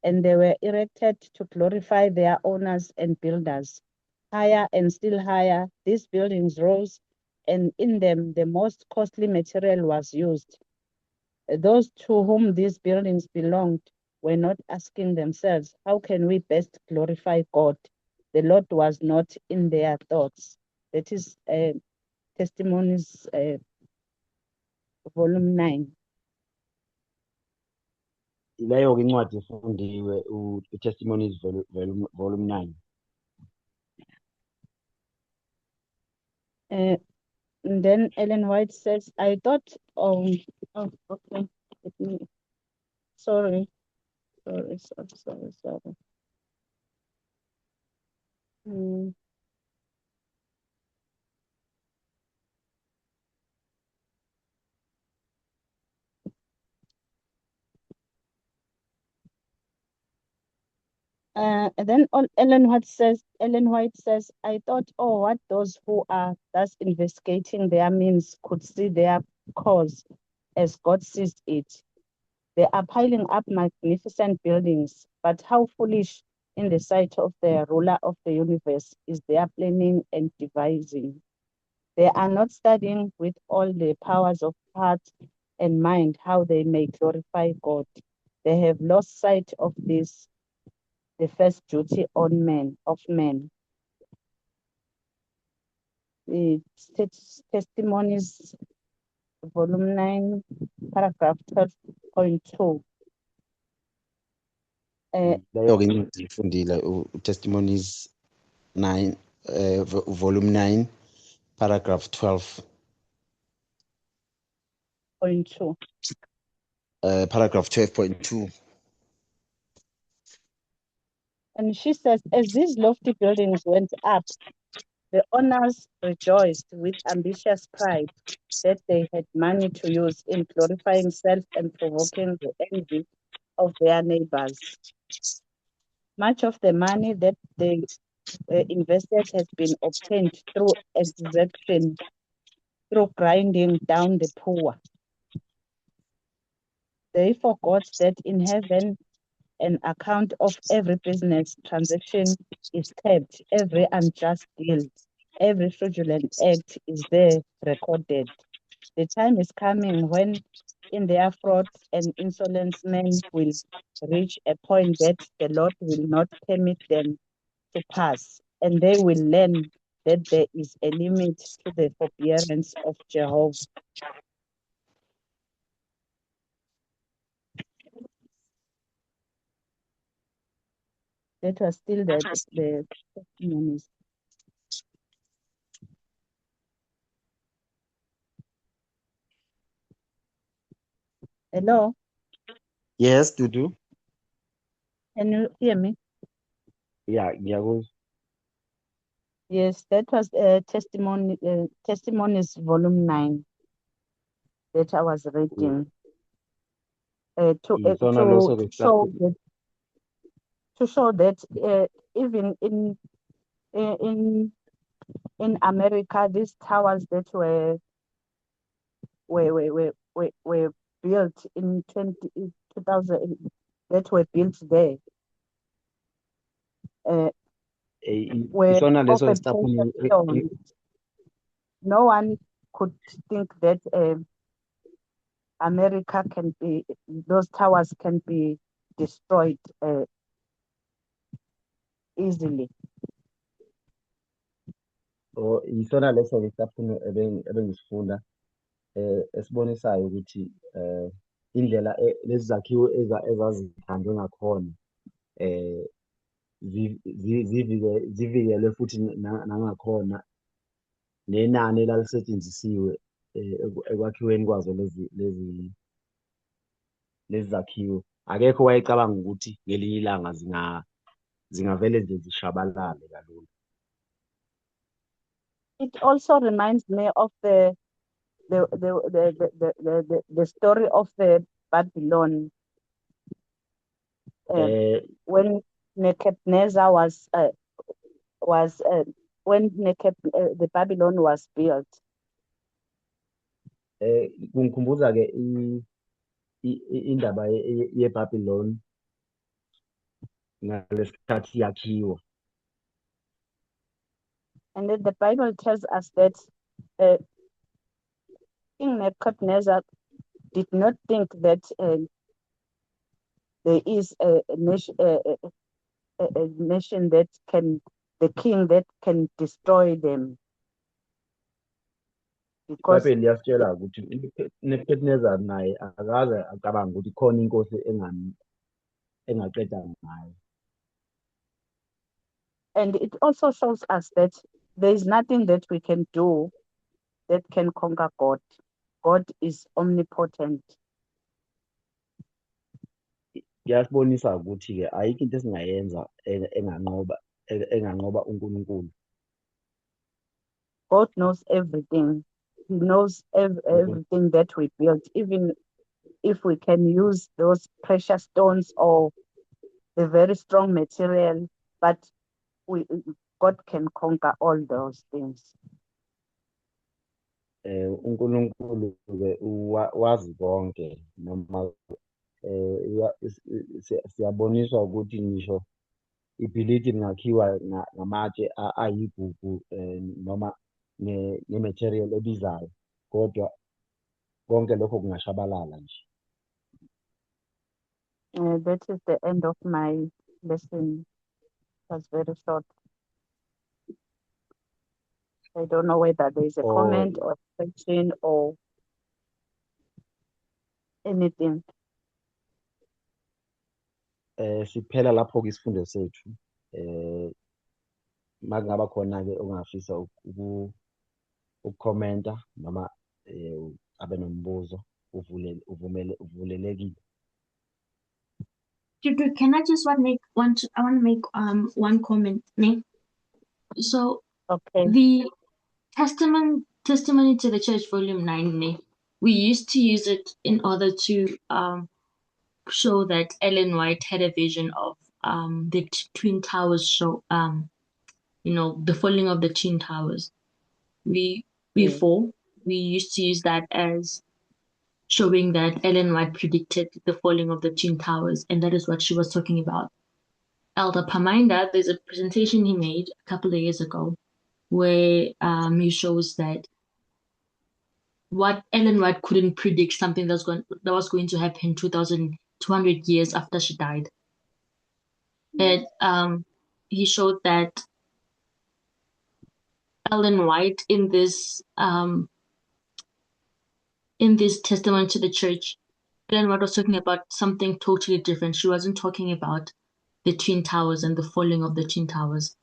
and they were erected to glorify their owners and builders. Higher and still higher, these buildings rose, and in them the most costly material was used. Those to whom these buildings belonged were not asking themselves, how can we best glorify God? The Lord was not in their thoughts. That is Testimonies, volume 9. Ileyo incwadi ifundiwe Testimonies volume 9. And then Ellen White says, I thought, okay, sorry. And then Ellen White says, I thought, oh, what those who are thus investigating their means could see their cause as God sees it. They are piling up magnificent buildings, but how foolish in the sight of the ruler of the universe is their planning and devising. They are not studying with all the powers of heart and mind how they may glorify God. they have lost sight of this, the first duty on men of men. It's Testimonies, volume 9, paragraph 12.2. Leyo-ke incwadi ngiyifundile Testimonies 9 volume 9 paragraph 12 .2. paragraph 12.2. And she says, as these lofty buildings went up, the owners rejoiced with ambitious pride that they had money to use in glorifying self and provoking the envy of their neighbors. Much of the money that they invested has been obtained through exaction, through grinding down the poor. They forgot that in heaven an account of every business transaction is kept, every unjust deal, every fraudulent act is there recorded. The time is coming when in their fraud and insolence men will reach a point that the Lord will not permit them to pass, and they will learn that there is a limit to the forbearance of Jehovah. That was still the testimonies. Hello, Yes, Dudu. can you hear me? Yeah, ngiyakuzwa. Yes, that was Testimonies volume 9 that I was reading. Yisona leso-ke To show that even in America, these towers that were built in 2000, that were built there were Yisona leso of a esitaphuna precious stone. No one could think that America can be, those towers can be destroyed easily. yisona leso-ke esitaphuna ebengisifunda esibonisayo ukuthi indlela lezi zakhiwo ezazikhandwe ngakhona zivikelwe futhi nangakhona nenani elalisetshenzisiwe ekwakhiweni kwazo lezi zakhiwo akekho wayecabanga ukuthi ngelinye ilanga zingavele nje zishabalale kalula. It also reminds me of the story of the Babylon when Nebuchadnezzar when the Babylon was built. Kungikhumbuza-ke indaba yeBabylon ngalesikhathi yakhiwa. And then the Bible tells us that King Nebuchadnezzar did not think that there is a nation that can, the king that can destroy them. Because iBhayibheli liyasitshela ukuthi uNebukadnezar naye akaze acabanga ukuthi khona inkosi engaqeda ngayo. and it also shows us that there is nothing that we can do that can conquer God. God is omnipotent. Kuyasibonisa ukuthi-ke ayikho into esingayenza enganqoba uNkulunkulu. God knows everything. He knows everything that we built, even if we can use those precious stones or the very strong material, but God can conquer all those things. uNkulunkulu-ke wazi konke noma siyaboniswa ukuthi ngisho ibhilidi lingakhiwa ngamatshe ayigugu noma ne-material ebizayo kodwa konke lokho kungashabalala nje. That is the end of my lesson. It was very short. I don't know whether there is a Oh, comment or question or anything. siphela lapho-ke isifundo sethu. Makungaba khona-ke ongafisa ukukhomenta noma abe nombuzo, uvulelekile. Tutu, can I just I want to make one comment, ne? So Okay. the Testimony to the Church, Volume 9, ne? We used to use it in order to show that Ellen White had a vision of the Twin Towers show, the falling of the Twin Towers. Before we used to use that as showing that Ellen White predicted the falling of the Twin Towers, and that is what she was talking about. Elder Paminda, there's a presentation he made a couple of years ago where he shows that what Ellen White couldn't predict, something that was going to happen 2,200 years after she died. And he showed that Ellen White in this testimony to the church, Ellen White was talking about something totally different. She wasn't talking about the Twin Towers and the falling of the Twin Towers.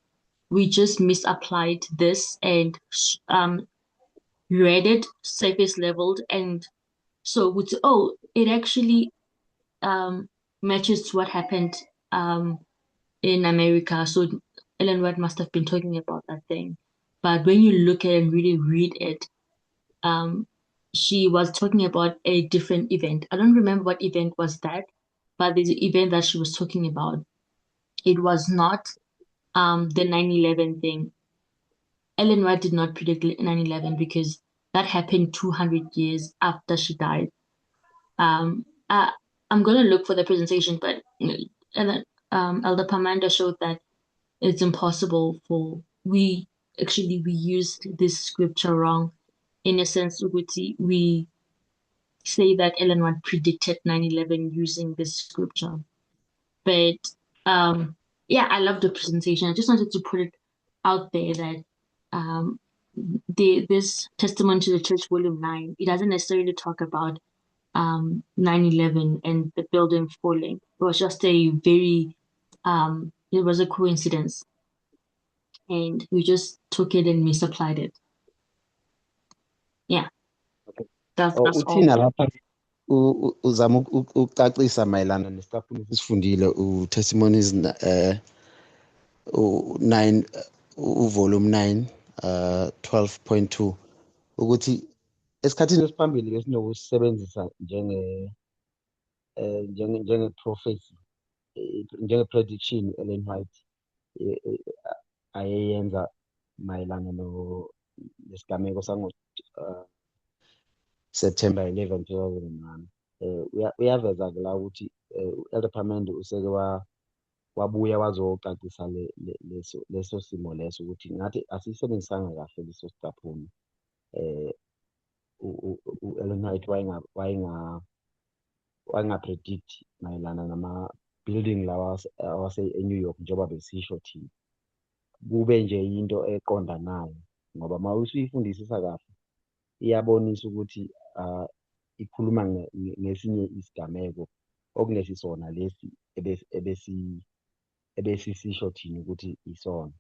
We just misapplied this and read it surface leveled, and so it actually matches what happened in America. So Ellen White must have been talking about that thing. But when you look at it and really read it, she was talking about a different event. I don't remember what event was that, but there's an event that she was talking about. It was not the 9/11 thing. Ellen White did not predict 9/11 because that happened 200 years after she died. I'm gonna look for the presentation, but Elder Pamanda showed that it's impossible we used this scripture wrong. In a sense, we say that Ellen White predicted 9/11 using this scripture. But yeah, I love the presentation. I just wanted to put it out there that this Testimony to the Church, Volume 9, it doesn't necessarily talk about 9/11 and the building falling. It was just it was a coincidence. And we just took it and misapplied it. Yeah. Okay. That's Uthina all. lapha uzama ukucacisa mayelana nesitaphula esifundile u-Testimonies 9 uvolume 9 12.2 ukuthi esikhathini esiphambili besinokusebenzisa njenge-prophecy, njenge-prediction Ellen White ayeyenza mayelana nesigameko sango September 11, 2001. Uyaveza-ke la ukuthi u-Elder Pamanda useke wabuya wazocacisa leso simo leso ukuthi ngathi asiyisebenzisanga kahle leso sicaphuna. U-Ellen White wayenga-predict mayelana nama-building lawa eNew York njengoba besisho thina. Kube nje into eqondanayo ngoba uma usuyifundisisa kahle iyabonisa ukuthi ikhuluma ngesinye isigameko okungesisona lesi ebesisisho thina ukuthi isona.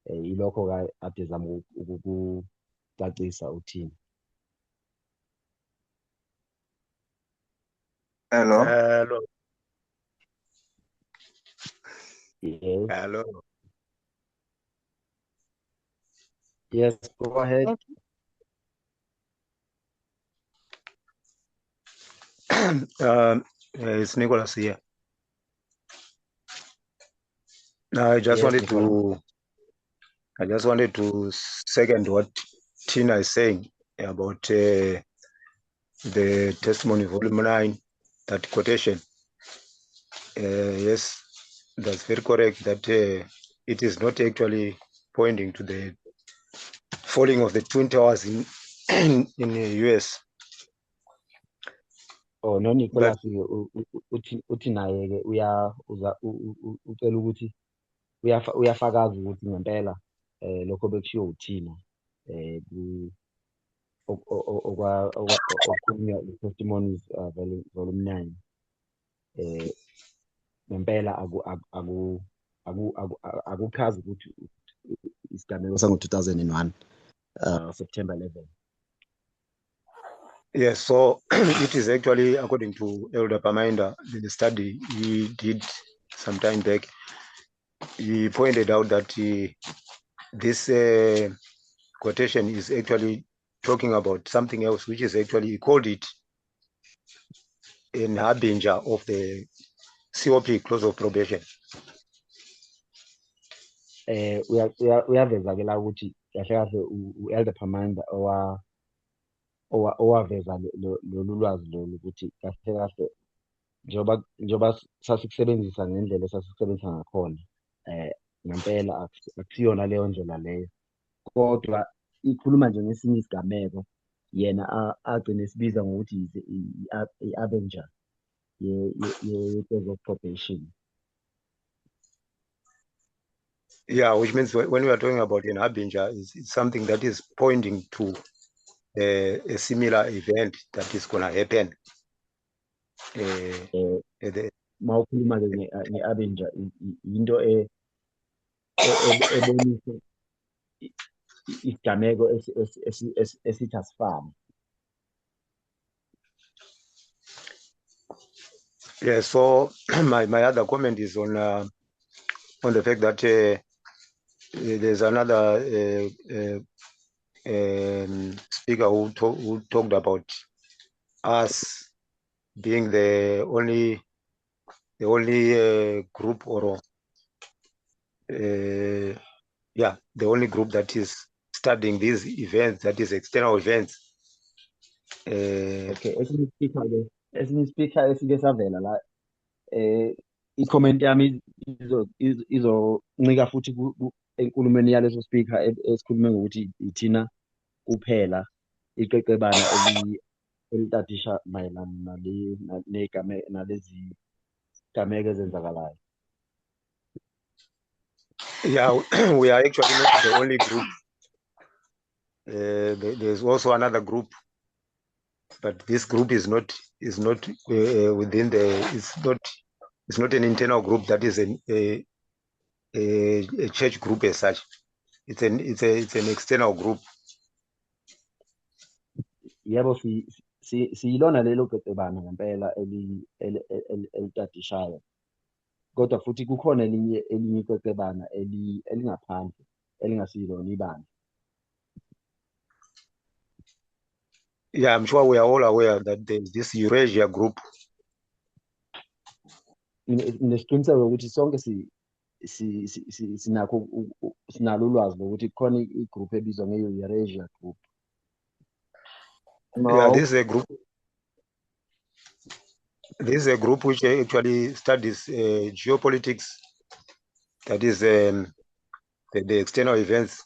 Ilokho ade zama ukukucacisa uthini. Hello. Hello. Yes. Hello. Yes, go ahead. It's Nicholas here. Now, I just Yes, wanted to second what Tina is saying about the testimony volume 9, that quotation. Yes, that's very correct that it is not actually pointing to the falling of the Twin Towers in the US. Oh, no Nicholas uthi naye-ke ucela ukuthi uyafakaza ukuthi ngempela lokho bekushiwo uthina okukhulunywa i-testimonies volume 9 ngempela akuchazi ukuthi isigameko sango-2001 September 11. Yes, so it is actually according to Elder Pamainda, the study he did some time back. He pointed out that this quotation is actually talking about something else, which is actually, he called it an harbinger of the COP, close of probation. Uyaveza ke la ukuthi kahle kahle u-Elder Pamanda owaveza lolu lwazi lolu ukuthi kahle kahle njengoba sasikusebenzisa ngendlela esasikusebenzisa ngakhona ngempela akusiyona leyo ndlela leyo, kodwa ikhuluma nje ngesinye isigameko yena agcine esibiza ngokuthi i-avenger ye-close of probation. Yeah, which means when we are talking about an harbinger, it's something that is pointing to a similar event that is going to happen. Uma ukhuluma ke nge-avenger into ebonisa isigameko esithi asifane. Yeah, so my other comment is on the fact that there's another speaker who talked about us being the only group, or the only group that is studying these events, that is external events. Okay, esinye speaker esike savela la i-comment yami izoncika futhi enkulumeni yaleso speaker esikhulume ngokuthi ithina kuphela iqeqebana elitadisha mayelana nalezi gameko ezenzakalayo. Yeah, we are actually not the only group. There's also another group, but this group is not within the. It's not an internal group. That is a church group as such. It's an external group. Yebo, siyilona lelo qeqebana ngempela elitadishayo, kodwa futhi kukhona elinye iqeqebana elingaphandle elingasilona ibandla. Yeah, I'm sure we are all aware that there's this Eurasia group. Nesiqiniseko ukuthi sonke sinalo ulwazi lokuthi kukhona igroup ebizwa nge-Eurasia group. Yeah, this is a group which actually studies geopolitics, that is the external events,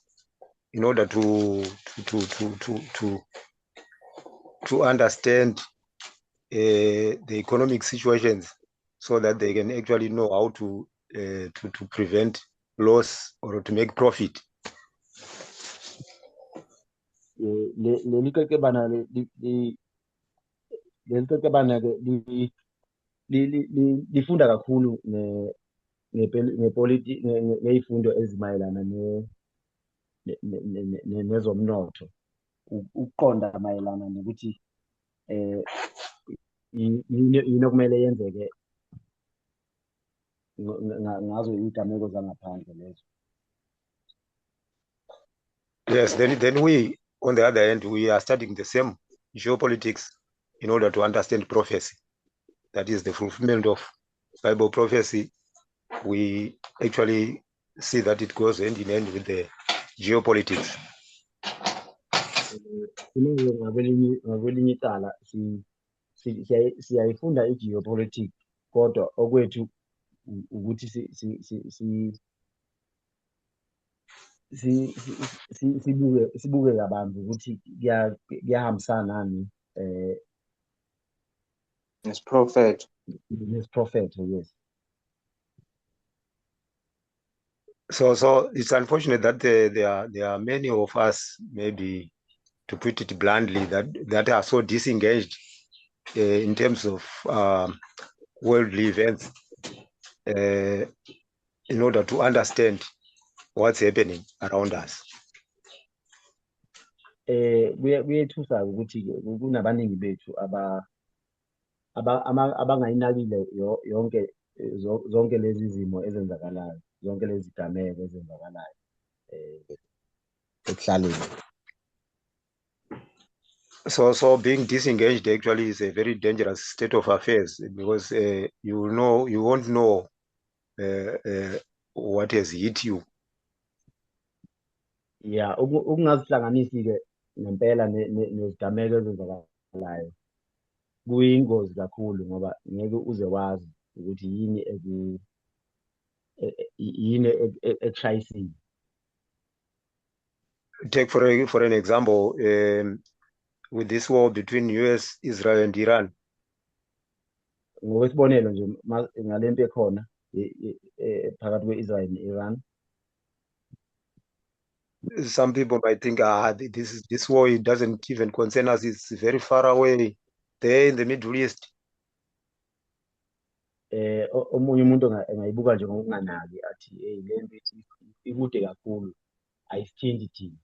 in order to understand the economic situations, so that they can actually know how to prevent loss or to make profit. Leli qeqebana lifunda kakhulu ngey'fundo ezimayelana nezomnotho, ukuqonda mayelana nokuthi yini okumele yenzeke ngazo iy'gameko zangaphandle lezo. Yes, then we, on the other hand, we are studying the same geopolitics in order to understand prophecy. That is the fulfillment of Bible prophecy. We actually see that it goes hand in hand with the geopolitics. Ngakwelinye icala siyayifunda i-geopolitics, kodwa okwethu ukuthi sibuke kabanzi ukuthi kuyahambisana nani It's prophet. Nesiprofetho, yes. So it's unfortunate that there are many of us, maybe to put it bluntly, that are so disengaged in terms of worldly events in order to understand what's happening around us. Kuyethusa ukuthi-ke kunabaningi bethu abangayinakile yonke zonke lezi zimo ezenzakalayo, zonke lezi gameko ezenzakalayo ekuhlaleni. So being disengaged actually is a very dangerous state of affairs, because you won't know what has hit you. Yeah, ukungazihlanganisi-ke ngempela nezigameko ezenzakalayo kuyingozi kakhulu, ngoba ngeke uze wazi ukuthi yini ekushayisile. Take for an example, with this war between US, Israel and Iran. Ngokwesibonelo nje ngalento ekhona phakathi kwe-Israel ne-Iran. Some people might think, this war, it doesn't even concern us. It's very far away there in the Middle East. Omunye umuntu engayibuka nje ngokunganaki athi le nto ikude kakhulu, ayisithinti thina.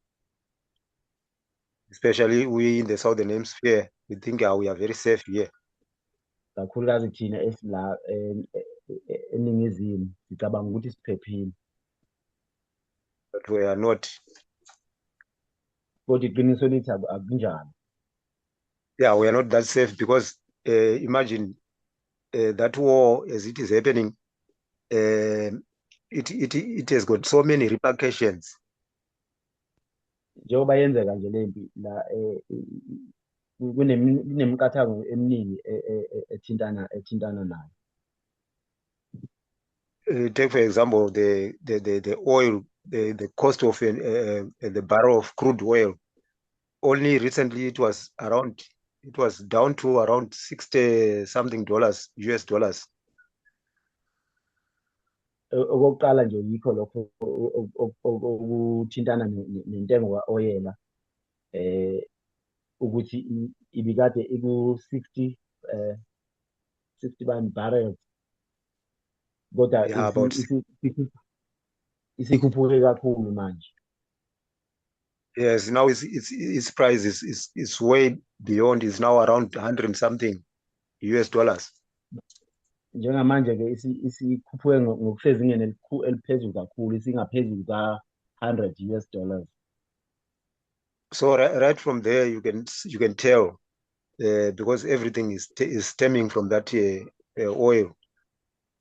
Especially we in the Southern Hemisphere, we think we are very safe here. Kakhulukazi thina esila eningizimu sicabanga ukuthi siphephile, But we are not. kodwa iqiniso lithi akunjalo. Yeah, we are not that safe, because imagine that war as it is happening, it has got so many repercussions. Njengoba yenzeka nje le mpi la kunemiqathango eminingi ethintana nayo. Take for example the oil, the cost of the barrel of crude oil. Only recently it was down to around $60 something US dollars. Okokuqala nje yikho lokho okuthintana nentengo ka-oyela ukuthi ibikade iku-60 barrels, kodwa Yeah, about isikhuphuke kakhulu manje. yes, now its price is way beyond. It's now around 100 something US dollars. Njengamanje-ke isikhuphuke ngokusezingeni eliphezulu kakhulu, isingaphezulu ka-100 US dollars. So right from there you can tell, because everything is stemming from that oil.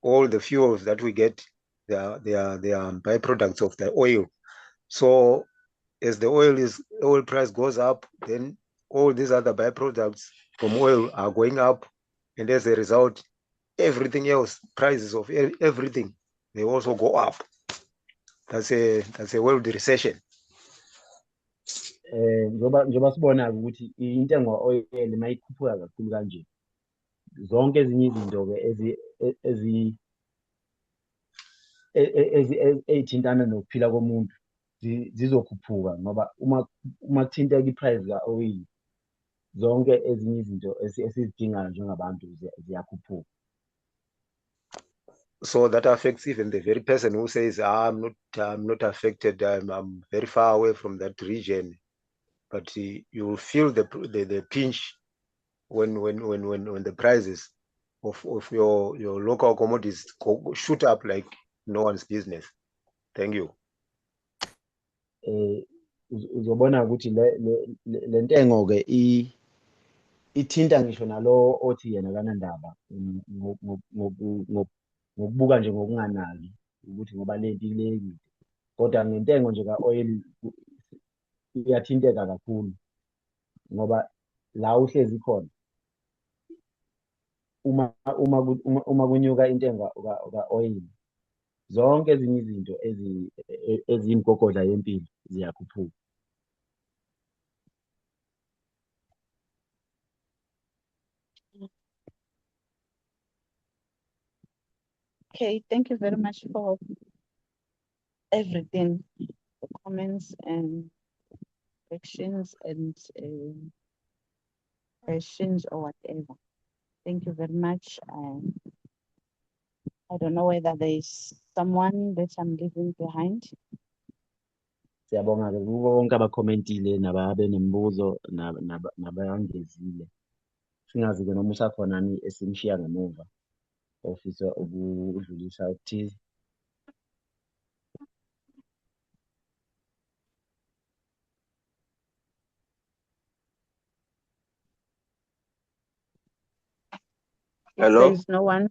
All the fuels that we get, they are byproducts of the oil. So as the oil price goes up, then all these other byproducts from oil are going up, and as a result, everything else, prices of everything, they also go up. That's a world recession. Njengoba sibona ukuthi intengo ka-oyela mayikhuphuka kakhulu kanje, zonke ezinye izinto-ke ezithintana nokuphila komuntu zizokhuphuka, ngoba uma kuthinteka i-price ka-oyili, zonke ezinye izinto esizidingayo njengabantu ziyakhuphuka. So that affects even the very person who says, I'm not affected, I'm very far away from that region. But you will feel the pinch when the prices of your local commodities shoot up like no one's business. Thank you. Uzobona ukuthi le ntengo-ke ithinta ngisho nalo othi yena kanandaba ngokubuka nje ngokunganaki ukuthi ngoba le nto ilekile, kodwa ngentengo nje ka-oyili iyathinteka kakhulu, ngoba la uhlezi khona uma kunyuka intengo ka-oyili, zonke ezinye izinto eziyimgogodla yempilo ziyakhuphuka. Okay, thank you very much for everything, the comments and corrections and questions or whatever. Thank you very much. I don't know whether there is someone that I'm leaving behind. Siyabonga-ke kubo bonke abakhomentile nabenemibuzo nabangezile. Singazi-ke noma usakhonani esimshiya ngemuva ofisa ukudlulisa okuthize. Hello? There is no one.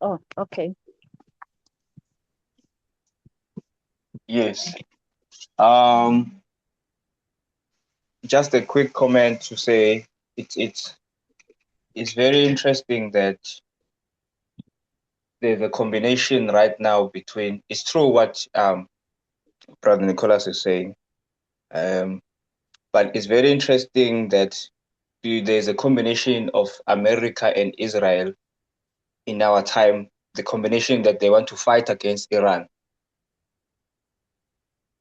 Oh, okay. Yes. Just a quick comment to say it's very interesting that there's a combination right now between, it's true what Brother Nicholas is saying, but it's very interesting that there's a combination of America and Israel in our time, the combination that they want to fight against Iran.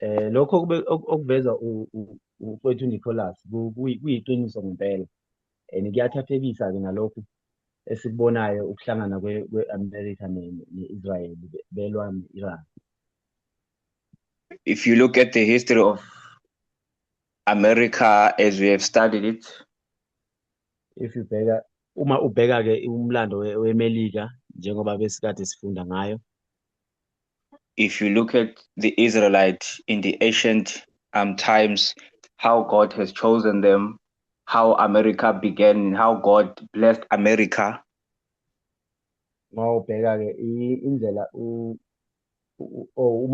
Lokho okuveza uFowethu Nicholas kuyiqiniso ngempela, and kuyathathekisa-ke nalokhu esikubonayo ukuhlangana kwe-America ne-Israel belwa ne-Iran. If you look at the history of America as we have studied it, Uma ubheka-ke umlando weMelika njengoba besikade sifunda ngayo, if you look at the Israelites in the ancient times, how God has chosen them, how America began, how God blessed America. uma ubheka-ke indlela uma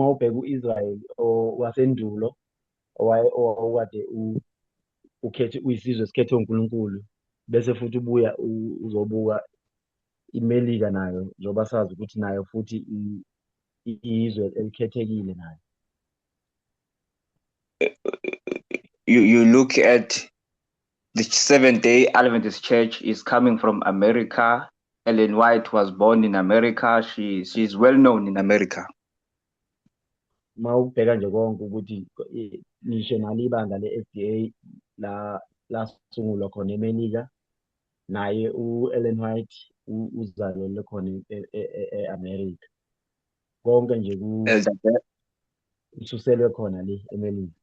ubheka u-Israel wasendulo owakade uyisizwe esikhethwe uNkulunkulu, bese futhi ubuya uzobuka iMelika nayo njengoba sazi ukuthi nayo futhi iyizwe elikhethekile nayo. You look at the Seventh-day Adventist Church is coming from America. Ellen White was born in America. She's well known in America. Uma ubheka nje konke ukuthi ngisho nalo ibandla le-FDA lasungulwa khona eMelika, naye u-Ellen White uzalelwe khona e-America. Konke nje kususelwe khona le eMelika.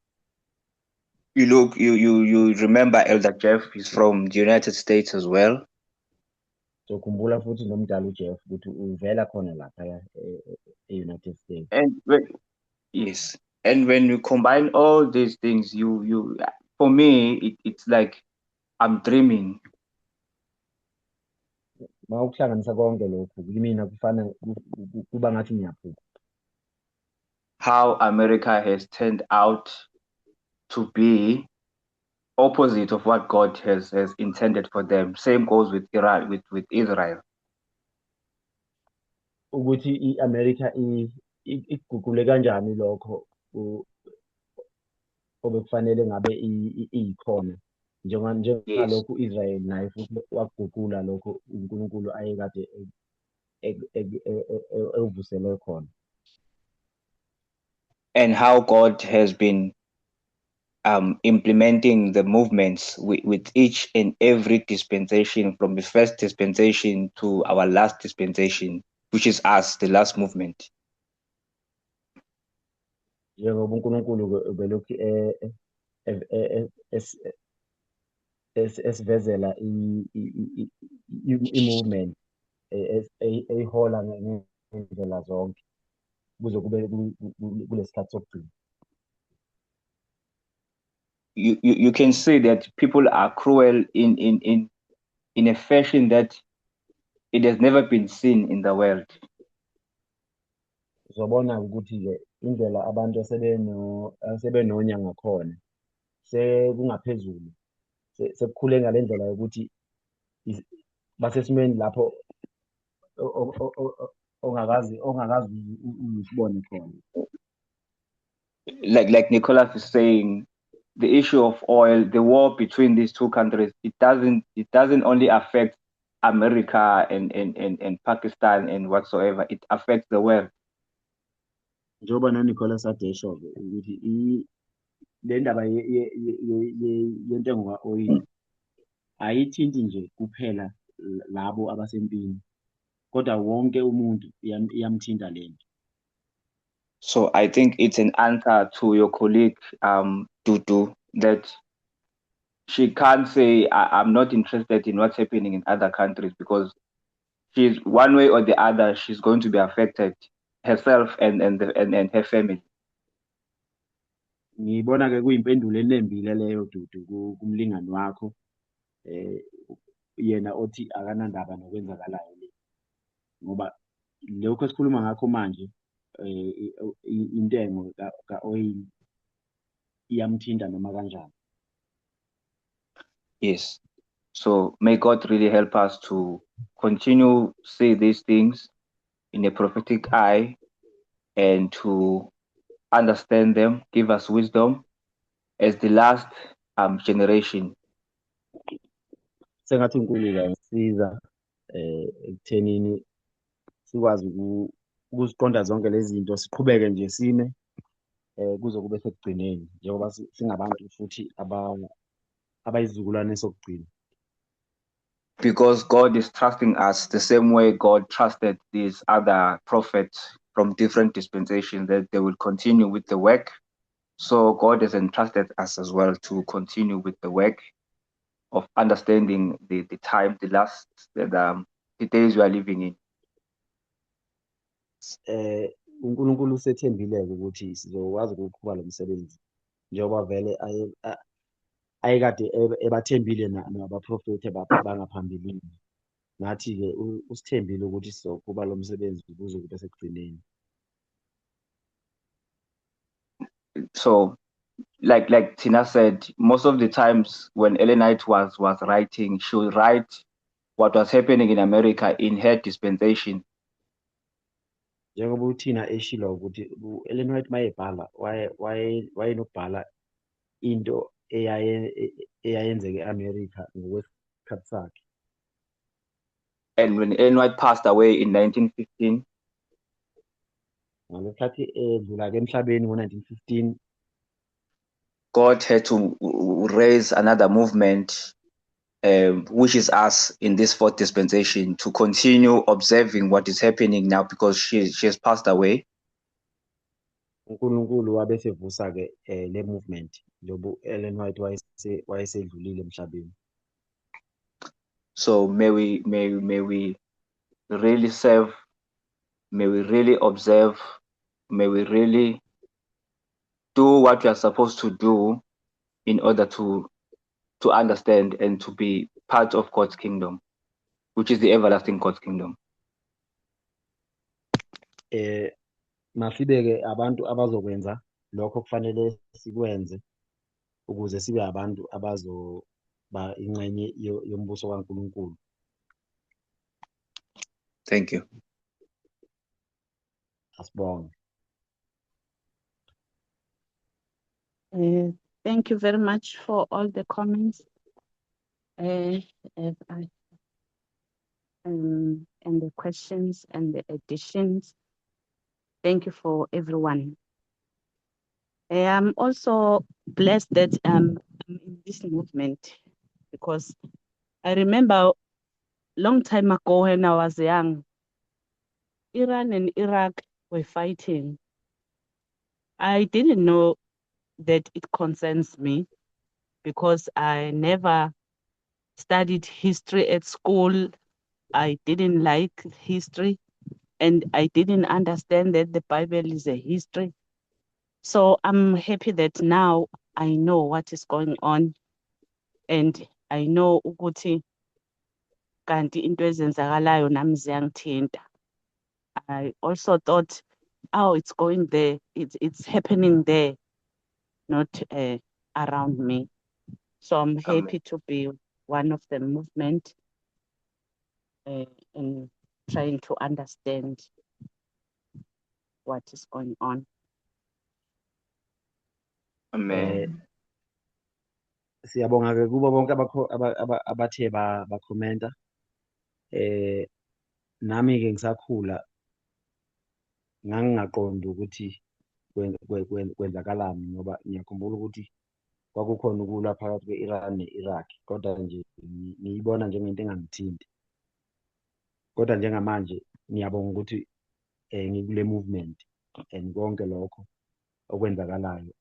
You remember Elder Jeff is from the United States as well. So khumbula futhi nomdala uJeff ukuthi uvela khona lapha e-United States. Yes, and when you combine all these things, you for me it's like I'm dreaming. Uma ukuhlanganisa konke lokhu kimina kufana kuba ngathi ngiyaphupha. How America has turned out to be opposite of what God has intended for them. Same goes with Iran, with Israel. Ukuthi i-America iguqule kanjani lokho obekufanele ngabe iyikhona njengalokhu Israel naye futhi waguqula lokho uNkulunkulu ayekade evusele khona. And how God has been implementing the movements with each and every dispensation, from the first dispensation to our last dispensation, which is us, the last movement. Njengoba uNkulunkulu ubelokhu esivezela i-movement eyihola ngendlela zonke kuze kube kulesikhathi sokugcina. You can see that people are cruel in a fashion that it has never been seen in the world. Uzobona ukuthi-ke indlela abantu asebenonya ngakhona sekungaphezulu, sekukhule ngale ndlela yokuthi basesimeni lapho ongakazi uyisibone khona. Like Nicholas is saying, the issue of oil, the war between these two countries, it doesn't only affect America and Pakistan and whatsoever, it affects the world. Njengoba noNicholas ade esho-ke ukuthi le ndaba yentengo ka-oyili ayithinti nje kuphela labo abasempini, kodwa wonke umuntu iyamthinta le nto. So I think it's an answer to your colleague, Dudu, that she can't say, I'm not interested in what's happening in other countries, because she's one way or the other, she's going to be affected herself and her family. Ngibona-ke kuyimpendulo enembile leyo Dudu kumlingani wakho, yena othi akanandaba nokwenzakalayo le, ngoba lokho esikhuluma ngakho manje, intengo ka-oyili iyamthinta noma kanjani. Yes. So may God really help us to continue see these things in a prophetic eye and to understand them, give us wisdom as the last generation. Sengathi uNkulunkulu angisiza ekuthenini sikwazi ukuziqonda zonke lezi zinto, siqhubeke nje sime kuze kube sekugcineni, njengoba singabantu futhi abayizizukulwane sokugcina. Because God is trusting us the same way God trusted these other prophets from different dispensations, that they will continue with the work. So God has entrusted us as well to continue with the work of understanding the time, the days we are living in. uNkulunkulu usethembile-ke ukuthi sizokwazi ukuqhuba lo msebenzi, njengoba vele ayekade ebathembile nabaprofethi bangaphambilini. Nathi-ke usithembile ukuthi sizoqhuba lo msebenzi kuze kube sekugcineni. So like Tina said, most of the times when Ellen White was writing, she would write what was happening in America in her dispensation. Njengoba uthina eshilo ukuthi u-Ellen White mayebhala wayenokubhala into eyayenzeka e-America ngokwesikhathi sakhe. And when Ellen White passed away in 1915, Ngesikhathi edlula-ke emhlabeni ngo-1915, God had to raise another movement, which is us in this fourth dispensation, to continue observing what is happening now, because she has passed away. uNkulunkulu wabe sevusa-ke le movement njengoba u-Ellen White wayesedlulile emhlabeni. So may we really serve, may we really observe, may we really do what we are supposed to do in order to understand and to be part of God's kingdom, which is the everlasting God's kingdom. Masibeke abantu abazokwenza lokho kufanele sikwenze ukuze sibe abantu abazoba ingxenye yombuso kaNkulunkulu. Thank you. Asibonge. Thank you very much for all the comments. And the questions and the additions. Thank you for everyone. I'm also blessed that I'm in this movement, because I remember long time ago when I was young, Iran and Iraq were fighting. I didn't know that it concerns me, because I never studied history at school. I didn't like history, and I didn't understand that the Bible is a history. So I'm happy that now I know what is going on, and I know ukuthi kanti into ezenzakalayo nami ziyangithinta. I also thought, oh, it's going there, it's happening there, not around me. So I'm happy to be one of the movement and trying to understand what is going on. Amen. Siyabonga-ke kubo bonke abathe bakhomenta. Nami-ke ngisakhula ngangingaqondi ukuthi kwenzakalani ngoba ngiyakhumbula ukuthi kwakukhona ukulwa phakathi kwe-Iran ne-Iraq, kodwa nje ngiyibona njengento engangithinti. Kodwa njengamanje ngiyabonga ukuthi ngikule movement and konke lokho okwenzakalayo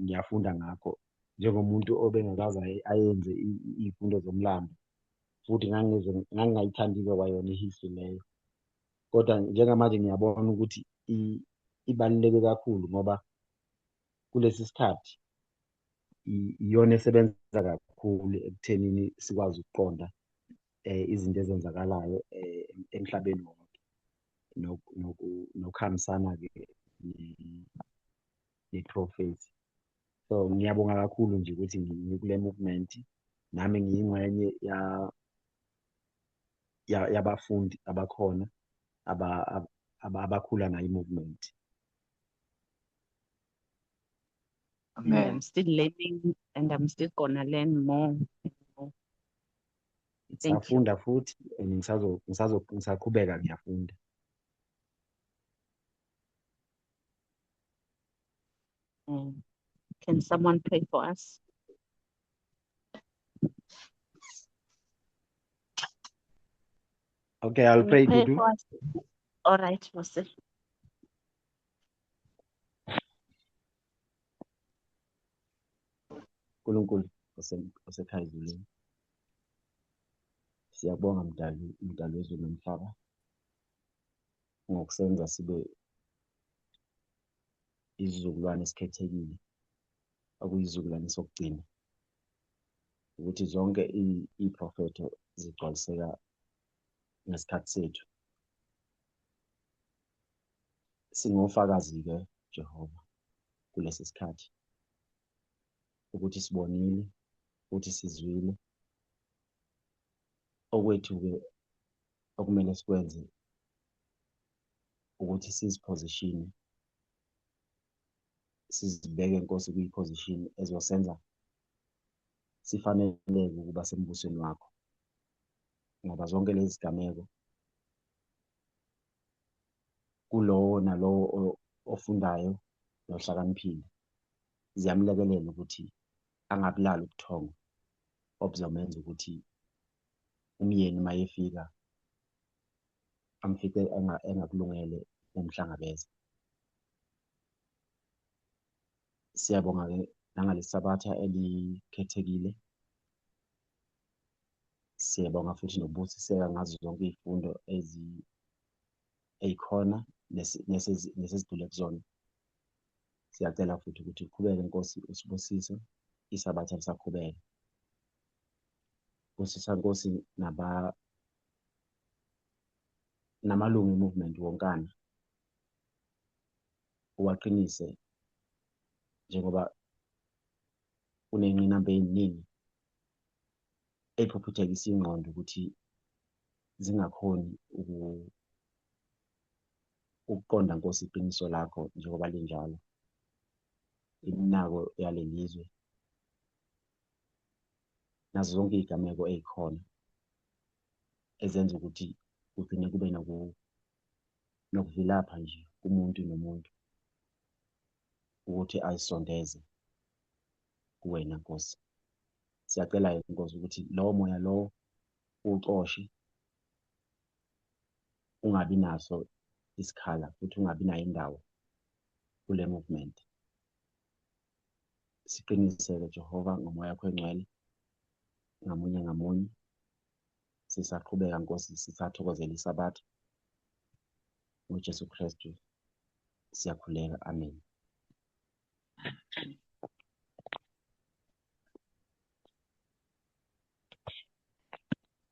ngiyafunda ngakho njengomuntu obengakaze ayenze iy'fundo zomlando, futhi ngangingayithandi-ke kwayona i-history leyo. Kodwa njengamanje ngiyabona ukuthi ibaluleke kakhulu ngoba kulesi sikhathi iyona esebenza kakhulu ekuthenini sikwazi ukuqonda izinto ezenzakalayo emhlabeni wonke nokuhambisana-ke ne-prophecy. So ngiyabonga kakhulu nje ukuthi ngikule movement, nami ngiyingxenye yabafundi abakhona abakhula nayo i-movement. And I'm still learning, and I'm still gonna learn more. Thank you. Ngisafunda futhi and ngisaqhubeka ngiyafunda. Can someone pray for us? Okay, I'll Can you pray pray Dudu. for us? All right, Jose. Nkulunkulu osekhaya ezulwini, siyabonga mdali wezulu nomhlaba ngokusenza sibe isizukulwane esikhethekile, okuyizizukulwane sokugcina, ukuthi zonke iy'profetho zigcwaliseka ngesikhathi sethu. Singofakazi-ke Jehova kulesi sikhathi ukuthi sibonile futhi sizwile okwethu-ke okumele sikwenze ukuthi siziphozishine, sizibeke Nkosi kwi-position ezosenza sifaneleke ukuba sembusweni wakho, ngoba zonke lezi zigameko kulowo nalowo ofundayo nohlakaniphile ziyamlekelela ukuthi angabulali ubuthongo obuzomenza ukuthi umyeni uma efika amfice engakulungele umhlangabeza. Siyabonga-ke nangalesi sabatha elikhethekile. Siyabonga futhi nokubusiseka ngazo zonke iy'fundo ey'khona nesezidlule kuzona. Siyacela futhi ukuthi uqhubeke Nkosi usibusise, isabatha lisaqhubeka. Busisa Nkosi namalungu e-movement wonkana, uwaqinise njengoba kuney'ngqinamba ey'ningi ey'phuphuthekisa ingqondo ukuthi zingakhoni ukuqonda Nkosi iqiniso lakho njengoba linjalo. Iminako yaleli lizwe nazo zonke iy'gameko ey'khona ezenza ukuthi kugcine kube nokuvilapha nje kumuntu nomuntu ukuthi ayisondeze kuwena Nkosi. Siyacela-ke Nkosi ukuthi lowo moya lowo uwuxoshe, ungabi naso isikhala futhi ungabi nayo indawo kule movement. Siqiniseke Jehova ngomoya wakho engcwele ngamunye ngamunye, sisaqhubeka Nkosi sisathokozela isabatha ngoJesu Kristu siyakhuleka, amen.